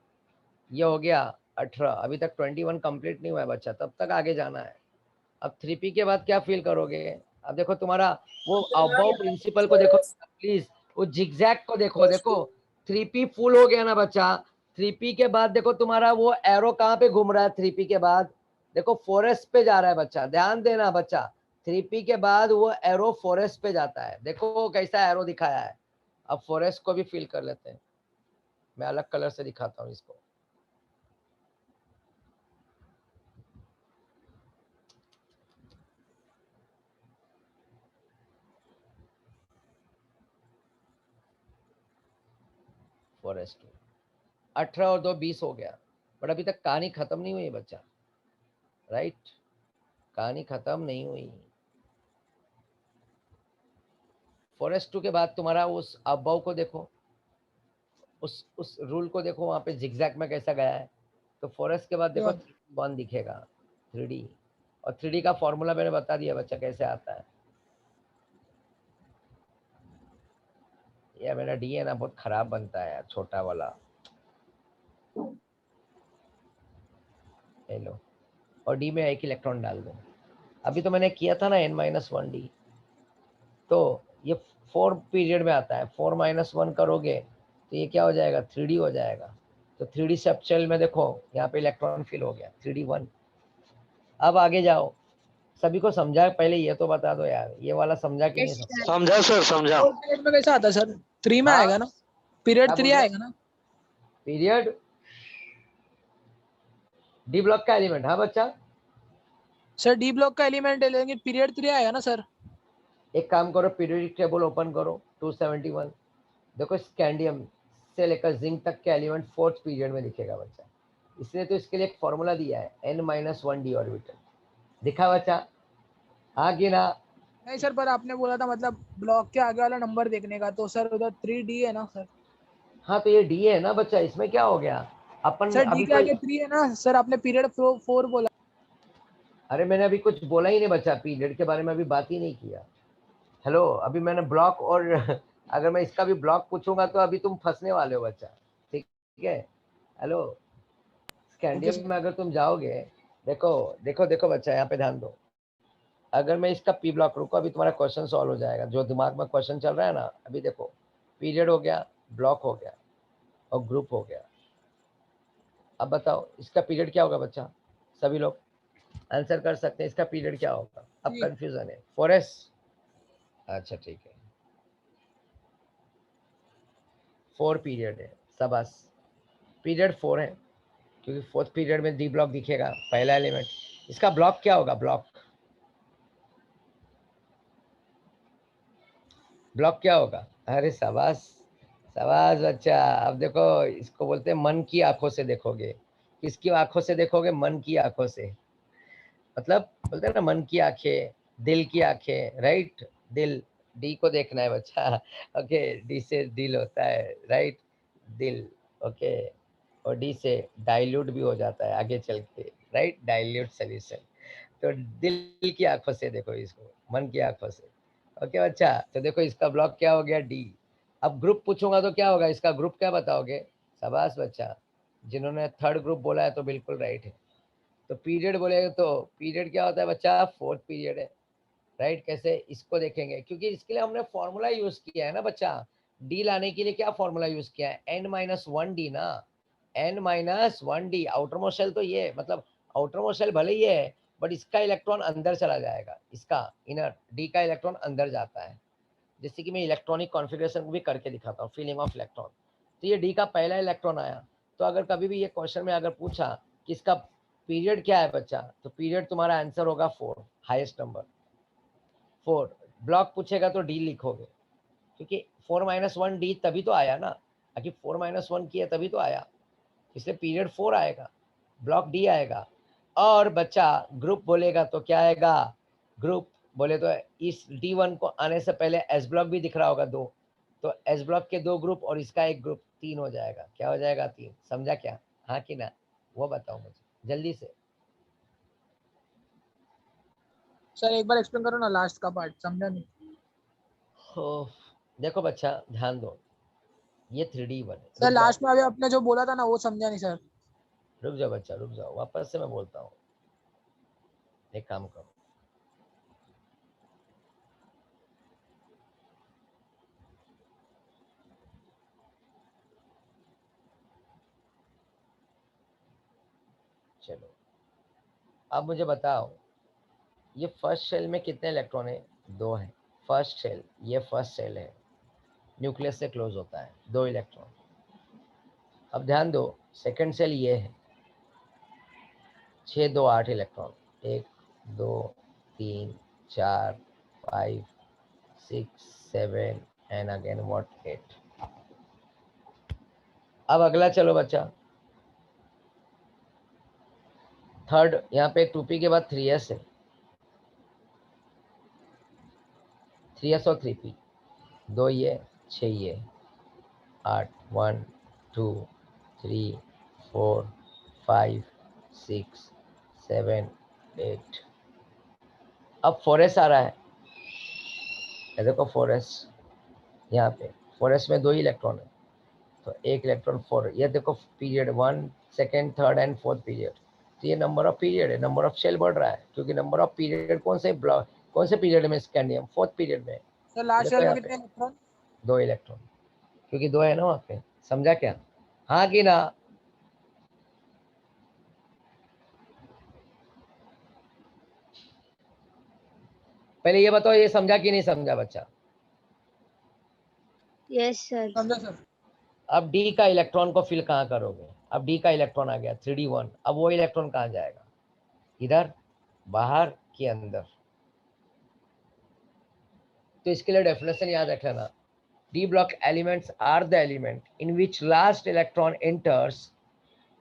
ये हो गया 18। अभी तक 21 कंप्लीट नहीं हुआ है बच्चा, तब तक आगे जाना है। अब 3p के बाद क्या फील करोगे? अब देखो तुम्हारा वो अबाउ प्रिंसिपल को देखो प्लीज, वो जिगजैग को देखो, देखो 3p फुल हो गया ना बच्चा। 3p के बाद देखो तुम्हारा वो एरो कहाँ पे घूम रहा है? 3p के बाद देखो फॉरेस्ट पे जा रहा है बच्चा, ध्यान देना बच्चा। 3p के बाद वो एरो फॉरेस्ट पे जाता है, देखो कैसा एरो दिखाया है। अब फॉरेस्ट को भी फील कर लेते हैं, मैं अलग कलर से दिखाता हूँ इसको। फॉरेस्ट 18 और 2 20 हो गया, बट अभी तक कहानी खत्म नहीं हुई बच्चा, राइट? कहानी खत्म नहीं हुई। फॉरेस्ट 2 के बाद तुम्हारा उस अबाव को देखो, उस रूल को देखो, वहां पे जिगजैग में कैसा गया है। तो फॉरेस्ट के बाद देखो 1 दिखेगा 3D, और 3D का फॉर्मूला मैंने बता दिया बच्चा कैसे आता है। ये मेरा डी है ना, बहुत खराब बनता है यार, छोटा वाला। ले लो, और डी में एक इलेक्ट्रॉन डाल दो। अभी तो मैंने किया था ना n-1d, तो ये 4 पीरियड में आता है। 4-1 करोगे तो ये क्या हो जाएगा? 3D हो जाएगा। तो 3D स्ट्रक्चर में देखो यहाँ पे इलेक्ट्रॉन फिल हो गया 3D1। अब आगे जाओ, सभी को समझा? पहले ये तो बता दो यार, ये वाला समझा कि नहीं समझा? समझा सर, समझा। और पीरियड में कैसा आता है सर? 3 में हाँ, आएगा ना? पीरियड क्या 3 बोल रहे? आएगा ना? पीरियड डी ब्लॉक का एलिमेंट, हाँ बच्चा। सर डी ब्लॉक का एलिमेंट है, लेकिन पीरियड 3 आएगा ना सर? एक काम करो, पीरियोडिक टेबल ओपन करो 271, देखो स्कैंडियम से लेकर जिंक तक के एलिमेंट 4th पीरियड में दिखेगा बच्चा। इसलिए तो इसके लिए एक फॉर्मूला दिया है, n-1d ऑर्बिटल। दिखा बच्चा? हाँ कि ना? नहीं सर, पर आपने बोला था मतलब ब्लॉक के आगे वाला नंबर देखने का, तो सर उधर 3D है ना सर? हाँ तो ये डी है ना बच्चा, इसमें क्या हो गया? अपन सर डी अभी के कोई, आगे 3 है ना सर? आपने पीरियड 4 बोला। अरे मैंने अभी कुछ बोला ही नहीं बच्चा, पीरियड के बारे में अभी बात ही नहीं किया। हेलो, अभी मैंने ब्लॉक और अगर मैं इसका भी ब्लॉक पूछूंगा तो अभी तुम फंसने वाले हो बच्चा, ठीक है? Hello, okay scandium sir. में अगर तुम जाओगे, देखो देखो देखो बच्चा, यहाँ पे ध्यान दो। अगर मैं इसका पी ब्लॉक, रुको अभी तुम्हारा क्वेश्चन सॉल्व हो जाएगा, जो दिमाग में क्वेश्चन चल रहा है ना। अभी देखो, पीरियड हो गया, ब्लॉक हो गया, और ग्रुप हो गया। अब बताओ इसका पीरियड क्या होगा बच्चा? सभी लोग आंसर कर सकते हैं, इसका पीरियड क्या होगा? अब जी। कंफ्यूजन है। फॉरेस्ट, अच्छा ठीक है, 4 पीरियड है, शाबाश। पीरियड 4 है, क्योंकि 4th पीरियड में डी ब्लॉक दिखेगा, पहला एलिमेंट। इसका ब्लॉक क्या होगा? ब्लॉक ब्लॉक क्या होगा? अरे शाबाश, शाबाश बच्चा। अब देखो, इसको बोलते हैं मन की आंखों से देखोगे। किसकी आंखों से देखोगे? मन की आंखों से। मतलब बोलते हैं ना, मन की आंखें, दिल की आंखें, राइट। दिल, डी को देखना है बच्चा। ओके, डी से दिल होता है, राइट, दिल। ओके, और डी से डाइल्यूट भी हो जाता है आगे चल के, राइट, डाइल्यूट सोल्यूशन। तो दिल की आंखों से देखो इसको, मन की आंखों से। ओके बच्चा, तो देखो इसका ब्लॉक क्या हो गया? डी। अब ग्रुप पूछूंगा तो क्या होगा? इसका ग्रुप क्या बताओगे? शाबाश बच्चा, जिन्होंने थर्ड ग्रुप बोला है तो बिल्कुल राइट है। तो पीरियड बोलेगा तो पीरियड क्या होता है बच्चा? फोर्थ पीरियड है, राइट। कैसे? इसको देखेंगे, क्योंकि इसके लिए हमने फॉर्मूला यूज किया है ना बच्चा। डी लाने के लिए क्या फॉर्मूला यूज किया है? n-1 डी ना, n-1 D. Outer most shell तो ये, मतलब आउटर मोस्ट शेल भले ही है, बट इसका इलेक्ट्रॉन अंदर चला जाएगा, इसका इनर डी का इलेक्ट्रॉन अंदर जाता है। जैसे कि मैं इलेक्ट्रॉनिक कॉन्फ़िगरेशन भी करके दिखाता हूँ, फीलिंग ऑफ इलेक्ट्रॉन। तो ये डी का पहला इलेक्ट्रॉन आया। तो अगर कभी भी ये क्वेश्चन में अगर पूछा कि इसका पीरियड क्या है बच्चा, तो पीरियड तुम्हारा आंसर होगा 4, हाईएस्ट नंबर 4। ब्लॉक पूछेगा तो डी लिखोगे, क्योंकि 4-1 डी तभी तो आया ना, ताकि 4-1 किया तभी तो आया, इसलिए पीरियड 4 आएगा, ब्लॉक डी आएगा। और बच्चा ग्रुप बोलेगा तो क्या आएगा? ग्रुप बोले तो इस D1 को आने से पहले एस ब्लॉक भी दिख रहा होगा 2, तो एस ब्लॉक के 2 ग्रुप और इसका एक ग्रुप, 3 हो जाएगा। क्या हो जाएगा? 3। समझा क्या? हाँ कि ना? वो बताओ मुझे जल्दी से। सर एक बार एक्सप्लेन करो ना, लास्ट का पार्ट समझा नहीं। हो, देखो बच्चा ध्यान दो, ये 3D1 है। सर रुक जाओ, लास्ट में अभी आपने जो बोला था ना वो समझा नहीं सर। रुक जाओ बच्चा, रुक जाओ, वापस से मैं बोलता हूँ। एक काम करो, चलो अब मुझे बताओ, ये फर्स्ट शेल में कितने इलेक्ट्रॉन है? 2 है। फर्स्ट शेल, ये फर्स्ट शेल है, न्यूक्लियस से क्लोज होता है, 2 इलेक्ट्रॉन। अब ध्यान दो, सेकंड शेल ये है, 6, 2, 8 इलेक्ट्रॉन, 1, 2, 3, 4, 5, 6, 7 एंड अगेन व्हाट 8। अब अगला चलो बच्चा, थर्ड, यहाँ पे 2p के बाद 3s है, 3s और 3p, 2 ये, 6 ये, 8, 1, 2, 3, 4, 5, 6, 7, 8। अब 4s आ रहा है, ये देखो 4s, यहाँ पे 4s में 2 ही इलेक्ट्रॉन है, तो एक इलेक्ट्रॉन 4। ये देखो period 1, second, third and fourth period, तो ये नंबर ऑफ पीरियड है, नंबर ऑफ शेल बढ़ रहा है, क्योंकि नंबर ऑफ पीरियड कौन से ब्लॉक, कौन से पीरियड में? स्कैंडियम, फोर्थ पीरियड में। सर लास्ट देखो ईयर में यहाँ पे कितने इलेक्ट्रॉन? 2 इलेक्ट्रॉन, क्योंकि 2 है ना वहाँ पे। समझा क्या? हाँ कि ना? पहले ये बताओ, ये समझा कि नहीं समझा बच्चा? Yes sir. समझा सर। अब डी का इलेक्ट्रॉन को फिल कहाँ करोगे? अब डी का इलेक्ट्रॉन आ गया 3D1, अब वो इलेक्ट्रॉन कहाँ जाएगा? इधर, बाहर कि अंदर? तो इसके लिए डेफिनेशन याद रख लेना, D block elements are the element in which last electron enters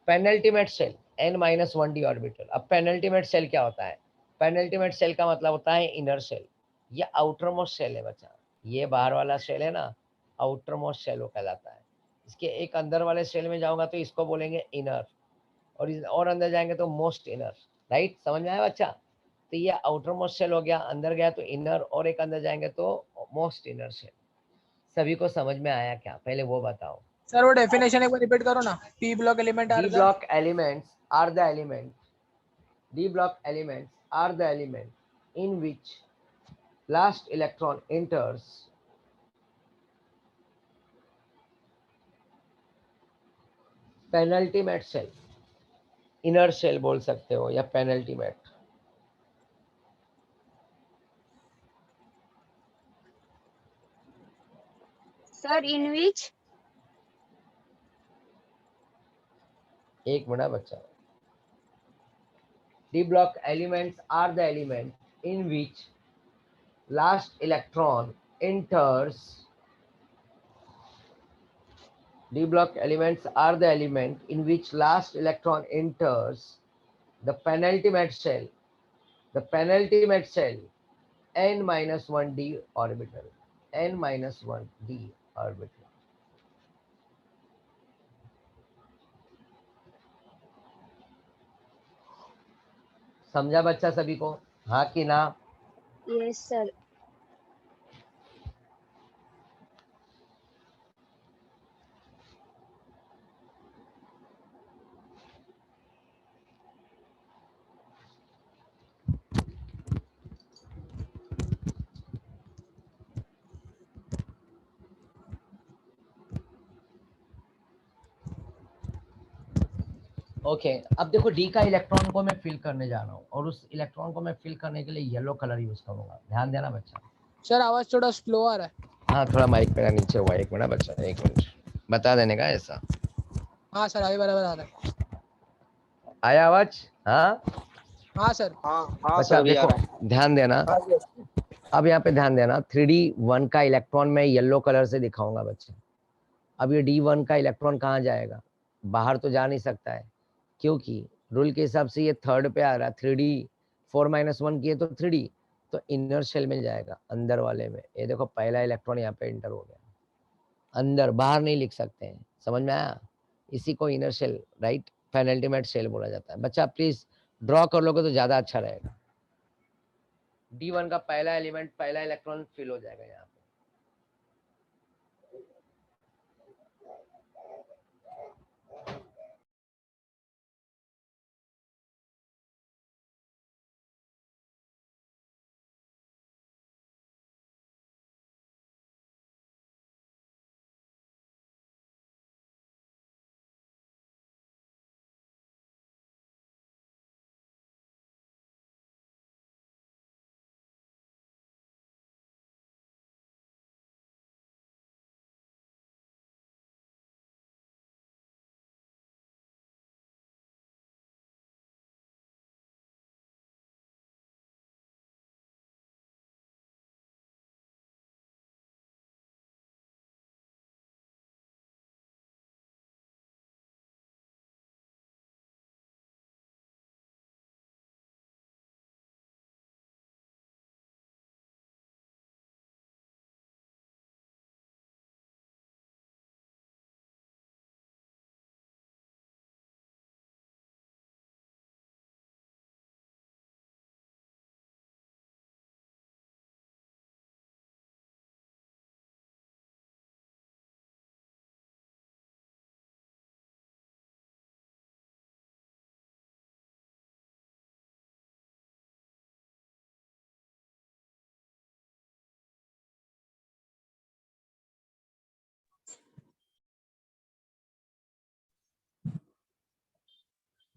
penultimate shell n-1 D orbital. अब पेनल्टीमेट सेल क्या होता है? पेनल्टीमेट सेल का मतलब होता है इनर सेल, ये आउटर मोस्ट सेल है बच्चा, ये बाहर वाला सेल है ना, आउटर मोस्ट सेल वो कहलाता है। इसके एक अंदर वाले सेल में जाऊंगा तो इसको बोलेंगे इनर, और अंदर जाएंगे तो मोस्ट इनर, राइट। समझ में आया बच्चा? तो ये आउटर मोस्ट सेल हो गया, अंदर गया तो इनर, और एक अंदर जाएंगे तो मोस्ट इनर सेल। सभी को समझ में आया क्या? पहले वो बताओ। सर वो डेफिनेशन एक बार रिपीट करो ना। P block element are D the. block elements are the element. D block elements are the element in which last electron enters penultimate cell. Inner cell बोल सकते हो या penultimate. सर इन विच? एक minute बच्चा। D block elements are the element in which last electron enters, d block elements are the element in which last electron enters the penultimate shell, n minus 1 d orbital, n minus 1 d orbital. समझा बच्चा सभी को? हाँ कि ना? Yes, sir. Okay अब देखो D का इलेक्ट्रॉन को मैं फिल करने जा रहा हूँ और उस इलेक्ट्रॉन को मैं फिल करने के लिए येलो कलर यूज करूंगा। ध्यान देना बच्चा। सर आवाज थोड़ा स्लो आ रहा है। हाँ थोड़ा माइक मेरा नीचे हुआ, एक मिनट बच्चा, एक मिनट बता देने का ऐसा। हाँ सर अभी बराबर आ रहा है। आया आवाज? हाँ हाँ सर। हाँ हाँ बच्चा सर अब अभी आ देखो रहा है। ध्यान देना, हाँ yes. अब यहाँ पे ध्यान देना 3D1 का इलेक्ट्रॉन मैं येलो कलर से दिखाऊंगा बच्चे। अब ये D1 का इलेक्ट्रॉन कहाँ जाएगा? बाहर तो जा नहीं सकता है, क्योंकि रूल के हिसाब से ये थर्ड पे आ रहा है। 3D4-1 किए तो 3D, तो इनर शेल में जाएगा अंदर वाले में। ये देखो पहला इलेक्ट्रॉन यहाँ पे एंटर हो गया अंदर, बाहर नहीं लिख सकते हैं। समझ में आया? इसी को inner shell, right, penultimate shell बोला जाता है। बच्चा प्लीज ड्रॉ कर लोगे तो ज्यादा अच्छा रहेगा। D1 का पहला एलिमेंट, पहला इलेक्ट्रॉन फिल हो जाएगा यहाँ पे।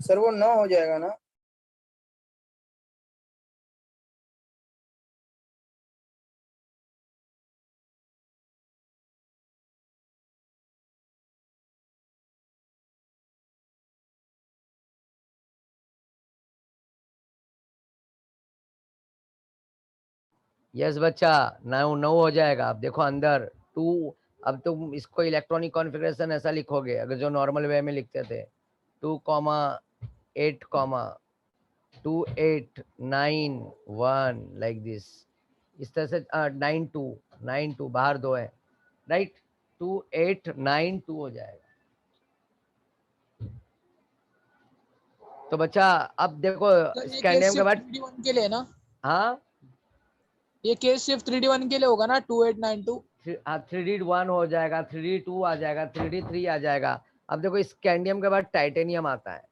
सर वो 9 हो जाएगा ना? यस बच्चा, 9 हो जाएगा। अब देखो अंदर 2, अब तुम इसको इलेक्ट्रॉनिक कॉन्फ़िगरेशन ऐसा लिखोगे अगर जो नॉर्मल वे में लिखते थे 2,8,2,8,9,1 लाइक दिस, इस तरह से 9,2 बाहर 2 है, राइट, 2,8,9,2 हो जाएगा। तो बच्चा अब देखो सर ये स्कैंडियम केस के बाद, 3D1 के लिए ना? हाँ ये केस सिर्फ 3D1 के लिए होगा ना? 2892। 3D1 हो जाएगा, 3D2 आ जाएगा, 3D3 आ जाएगा। अब देखो स्कैंडियम के बाद टाइटेनियम आता है,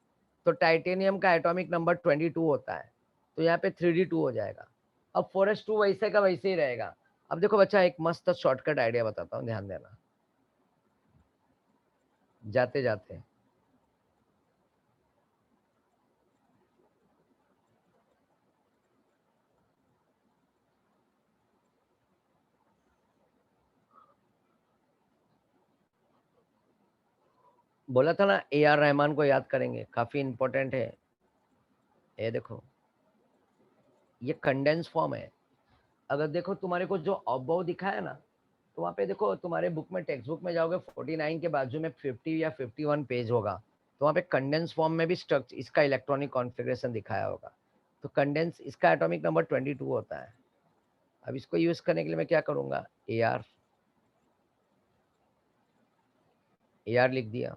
तो टाइटेनियम का एटॉमिक नंबर 22 होता है, तो यहाँ पे 3D2 हो जाएगा। अब 4s2 वैसे का वैसे ही रहेगा। अब देखो बच्चा एक मस्त शॉर्टकट आइडिया बताता हूँ, ध्यान देना जाते जाते। बोला था ना AR रहमान को याद करेंगे, काफी इंपॉर्टेंट है। ये देखो ये कंडेंस फॉर्म है, अगर देखो तुम्हारे को जो अबव दिखा है ना, तो वहाँ पे देखो तुम्हारे बुक में, टेक्स्ट बुक में जाओगे 49 के बाजू में 50 या 51 पेज होगा, तो वहाँ पे कंडेंस फॉर्म में भी स्ट्रक्चर इसका इलेक्ट्रॉनिक कॉन्फ़िगरेशन दिखाया होगा। तो कंडेंस इसका एटॉमिक नंबर 22 होता है। अब इसको यूज करने के लिए मैं क्या करूंगा, AR लिख दिया,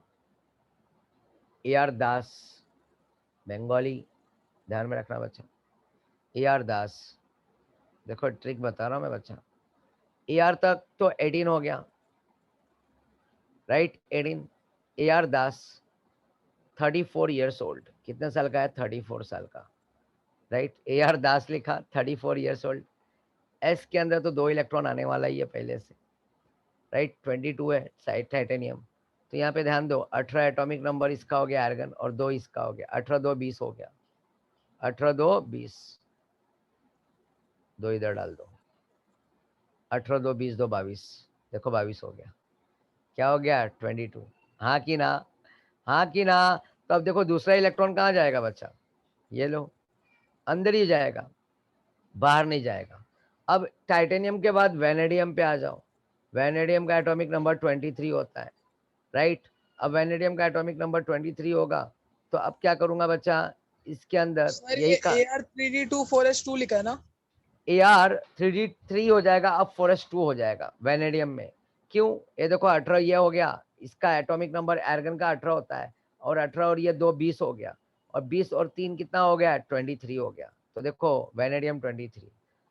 AR दास, बंगाली, ध्यान में रखना बच्चा, AR दास। देखो ट्रिक बता रहा हूँ मैं बच्चा, AR तक तो 18 हो गया, राइट, 18। AR दास 34 ईयर्स ओल्ड, कितने साल का है, 34 साल का, राइट। AR दास लिखा, 34 ईयर्स ओल्ड। एस के अंदर तो 2 इलेक्ट्रॉन आने वाला ही है पहले से, राइट, 22 है साइड टाइटेनियम। तो यहाँ पे ध्यान दो, 18 एटॉमिक नंबर इसका हो गया आर्गन, और 2 इसका हो गया, 18 2 20 हो गया, 18 2 20, 2 इधर डाल दो, 18 2 20 2 22, देखो 22 हो गया, क्या हो गया, 22। हाँ कि ना, हाँ कि ना। तो अब देखो दूसरा इलेक्ट्रॉन कहाँ जाएगा बच्चा, ये लो, अंदर ही जाएगा, बाहर नहीं जाएगा। अब टाइटेनियम के बाद वेनेडियम पे आ जाओ, वेनेडियम का एटॉमिक नंबर 23 होता है, राइट। अब वेनेडियम का एटॉमिक नंबर 23 होगा, तो अब क्या करूंगा बच्चा, इसके अंदर सर यही ये का AR3D2 4s2 लिखा है ना? AR3D3 हो जाएगा, अब 4s2 हो जाएगा वेनेडियम में। क्यों, ये देखो 18 ये हो गया, इसका एटॉमिक नंबर आर्गन का 18 होता है, और 18 और ये 2 20 हो गया, और 20 और 3 कितना हो गया, 23 हो गया। तो देखो वेनेडियम 23,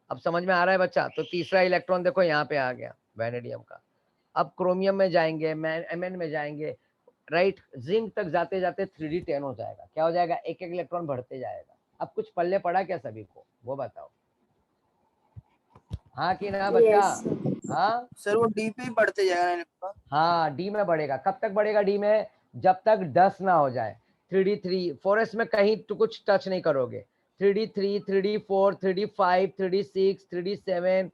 अब समझ में आ रहा है बच्चा। तो तीसरा इलेक्ट्रॉन देखो यहाँ पे आ गया वेनेडियम का। अब क्रोमियम में जाएंगे, Mn में जाएंगे, राइट, जिंक तक जाते जाते 3D10 हो जाएगा, क्या हो जाएगा, एक एक इलेक्ट्रॉन बढ़ते जाएगा। अब कुछ पल्ले पड़ा क्या सभी को, वो बताओ, हाँ कि ना बच्चा, हाँ। सर वो डी पे ही बढ़ते जाएगा ना इलेक्ट्रॉन? हाँ डी में बढ़ेगा, कब तक बढ़ेगा डी में, जब तक 10 ना हो जाए। 3D3 4s में कहीं तो कुछ टच नहीं करोगे, 3D3 3D4 3D5 3D6 3D7,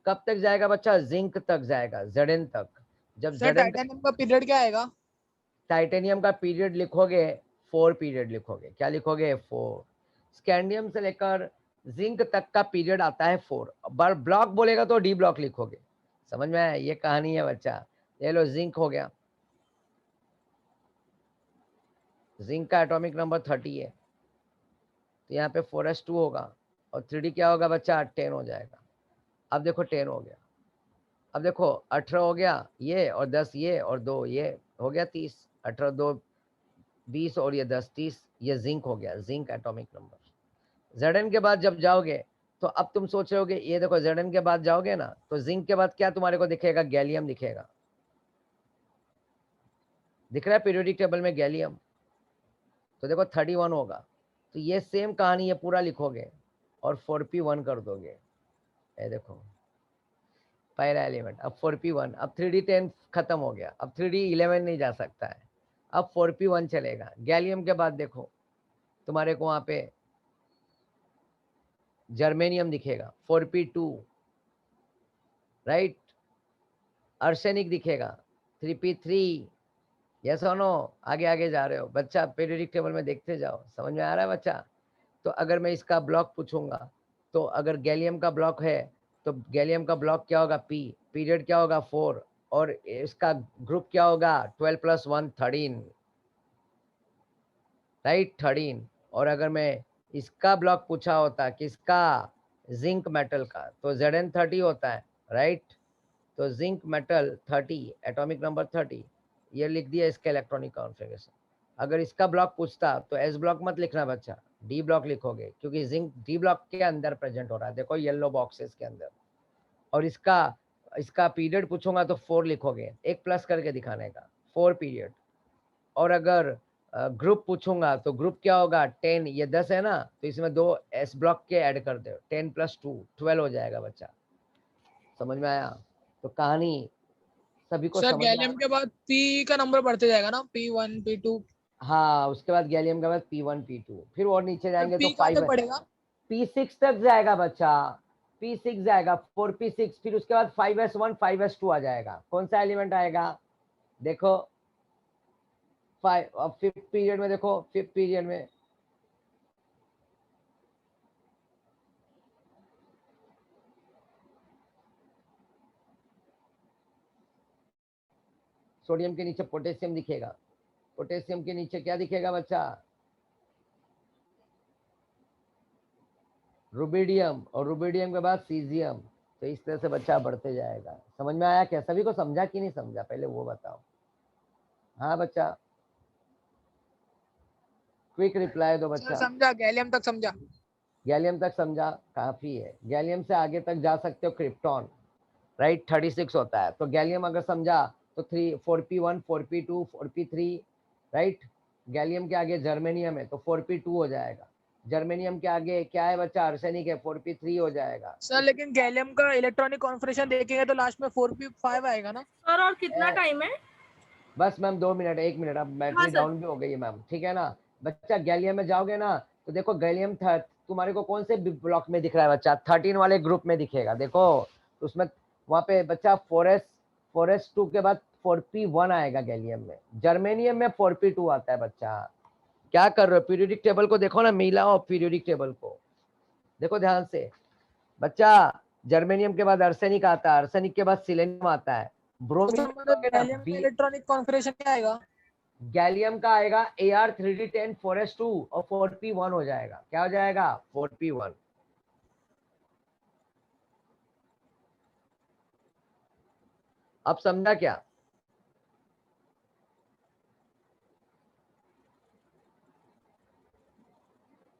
कब तक जाएगा बच्चा, जिंक तक जाएगा, Zn तक। जब सर Zn तक, टाइटेनियम का पीरियड क्या आएगा? टाइटेनियम का पीरियड लिखोगे 4 पीरियड लिखोगे, क्या लिखोगे, 4। स्कैंडियम से लेकर जिंक तक का पीरियड आता है 4। ब्लॉक बोलेगा तो डी ब्लॉक लिखोगे, समझ में आया, ये कहानी है बच्चा। ये लो जिंक हो गया, जिंक का एटॉमिक नंबर 30 है, तो यहाँ पे 4s2 होगा, और 3D क्या होगा बच्चा, 10 हो जाएगा। अब देखो 10 हो गया, अब देखो 18 हो गया ये, और 10 ये, और 2 ये, हो गया 30। 18 2 20 और ये 10 30, ये जिंक हो गया, जिंक एटॉमिक नंबर। Zn के बाद जब जाओगे, तो अब तुम सोच रहे होगे, ये देखो Zn के बाद जाओगे ना, तो जिंक के बाद क्या तुम्हारे को दिखेगा, गैलियम दिखेगा, दिख रहा है पीरियोडिक टेबल में गैलियम, तो देखो 31 होगा। तो ये सेम कहानी है, पूरा लिखोगे और 4p1 कर दोगे, ये देखो पहला एलिमेंट, अब 4p1, अब 3D10 खत्म हो गया, अब 3D11 नहीं जा सकता है, अब 4p1 चलेगा। गैलियम के बाद देखो तुम्हारे को वहां पे जर्मेनियम दिखेगा, 4p2, राइट। आर्सेनिक दिखेगा, 3p3, यस और नो, आगे आगे जा रहे हो बच्चा, पीरियोडिक टेबल में देखते जाओ, समझ में आ रहा है बच्चा। तो अगर मैं इसका ब्लॉक पूछूंगा, तो अगर गैलियम का ब्लॉक है, तो गैलियम का ब्लॉक क्या होगा, पी, पीरियड क्या होगा, 4, और इसका ग्रुप क्या होगा, 12 + 1 13, राइट, 13। और अगर मैं इसका ब्लॉक पूछा होता, किसका, जिंक मेटल का, तो Zn30 होता है, राइट। तो जिंक मेटल 30, एटॉमिक नंबर 30, ये लिख दिया इसका इलेक्ट्रॉनिक कॉन्फ़िगरेशन। अगर इसका ब्लॉक पूछता, तो एस ब्लॉक मत लिखना बच्चा, डी ब्लॉक लिखोगे, क्योंकि जिंक डी ब्लॉक के अंदर प्रेजेंट हो रहा है, देखो येलो बॉक्सेस के अंदर। और इसका इसका पीरियड पूछूंगा तो 4 लिखोगे, एक प्लस करके दिखाने का, 4 पीरियड। और अगर ग्रुप पूछूंगा, तो ग्रुप क्या होगा, 10, ये 10 है ना, तो इसमें 2 एस ब्लॉक के ऐड कर दो, 10 + 2 12 हो जाएगा बच्चा, समझ में आया। तो कहानी सभी को सर समझ में आ, गैलियम के बाद पी का नंबर बढ़ते जाएगा ना, P1 P2? हाँ, उसके बाद गैलियम के बाद P1 P2, फिर और नीचे सर जाएंगे तो पी कहाँ 5 तक बढ़ेगा? P6 तक जाएगा बच्चा, P6 जाएगा, 4p6, फिर उसके बाद 5s1 5s2 आ जाएगा। कौन सा एलिमेंट आएगा, देखो 5, अब 5th पीरियड में देखो, 5th पीरियड में सोडियम के नीचे पोटेशियम दिखेगा, पोटेशियम के नीचे क्या दिखेगा बच्चा, रुबिडियम, और रुबिडियम के बाद सीजियम। तो इस तरह से बच्चा बढ़ते जाएगा। समझ में आया क्या? सभी को समझा कि नहीं समझा, पहले वो बताओ। हाँ बच्चा, क्विक रिप्लाई दो सर बच्चा। समझा, गैलियम तक समझा। गैलियम तक समझा, काफी है। गैलियम से आगे तक जा सकते हो क्रिप्टॉन, राइट, 36 होता है। तो गैलियम अगर समझा तो 4p1 4p2 4p3, right. Gallium के आगे जर्मेनियम है तो 4p2 हो जाएगा। जर्मेनियम के आगे क्या है बच्चा, आर्सेनिक है, 4p3 हो जाएगा। सर लेकिन गैलियम का इलेक्ट्रॉनिक कॉन्फ़िगरेशन देखेंगे तो लास्ट में 4p5 आएगा ना। सर और कितना टाइम है? बस मैम 2 मिनट, 1 मिनट, अब बैटरी सर। डाउन भी हो गई है मैम, ठीक है ना। बच्चा गैलियम में जाओगे ना तो देखो गैलियम तुम्हारे को कौन से ब्लॉक में दिख रहा है बच्चा, 13 वाले ग्रुप में दिखेगा। देखो उसमें वहां पे बच्चा 4s2 के बाद 4p1 आएगा गैलियम में। जर्मेनियम में 4p2 आता है बच्चा। क्या कर रहे हो, पीरियोडिक टेबल को देखो ना, मिलाओ पीरियोडिक टेबल को, देखो ध्यान से बच्चा। जर्मेनियम के बाद आर्सेनिक आता है, आर्सेनिक के बाद सिलेनियम आता है, तो सर ब्रोमीन मतलब गैलियम का इलेक्ट्रॉनिक कॉन्फ़िगरेशन क्या आएगा? गैलियम का आएगा Ar3d10 4s2 और 4p1 हो जाएगा। क्या हो जाएगा, 4p1। अब समझा क्या?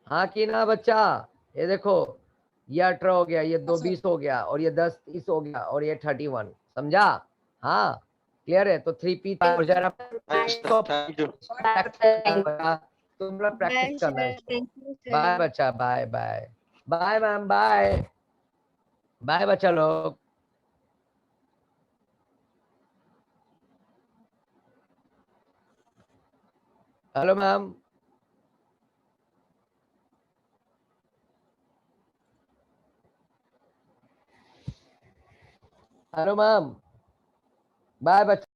हाँ कि ना बच्चा? ये देखो, ये 18 हो गया, ये 2 सर 20 हो गया, और ये 10 30 हो गया, और ये 31। समझा? हाँ क्लियर है। तो 3p हो जाएगा। Thank you. तुम लोग बाय प्रैक्टिस करना है सर, इसको। Thank you bye sir. बच्चा, bye bye. Bye ma'am, bye bye बच्चा लोग। Hello ma'am, hello ma'am, bye बच्चा।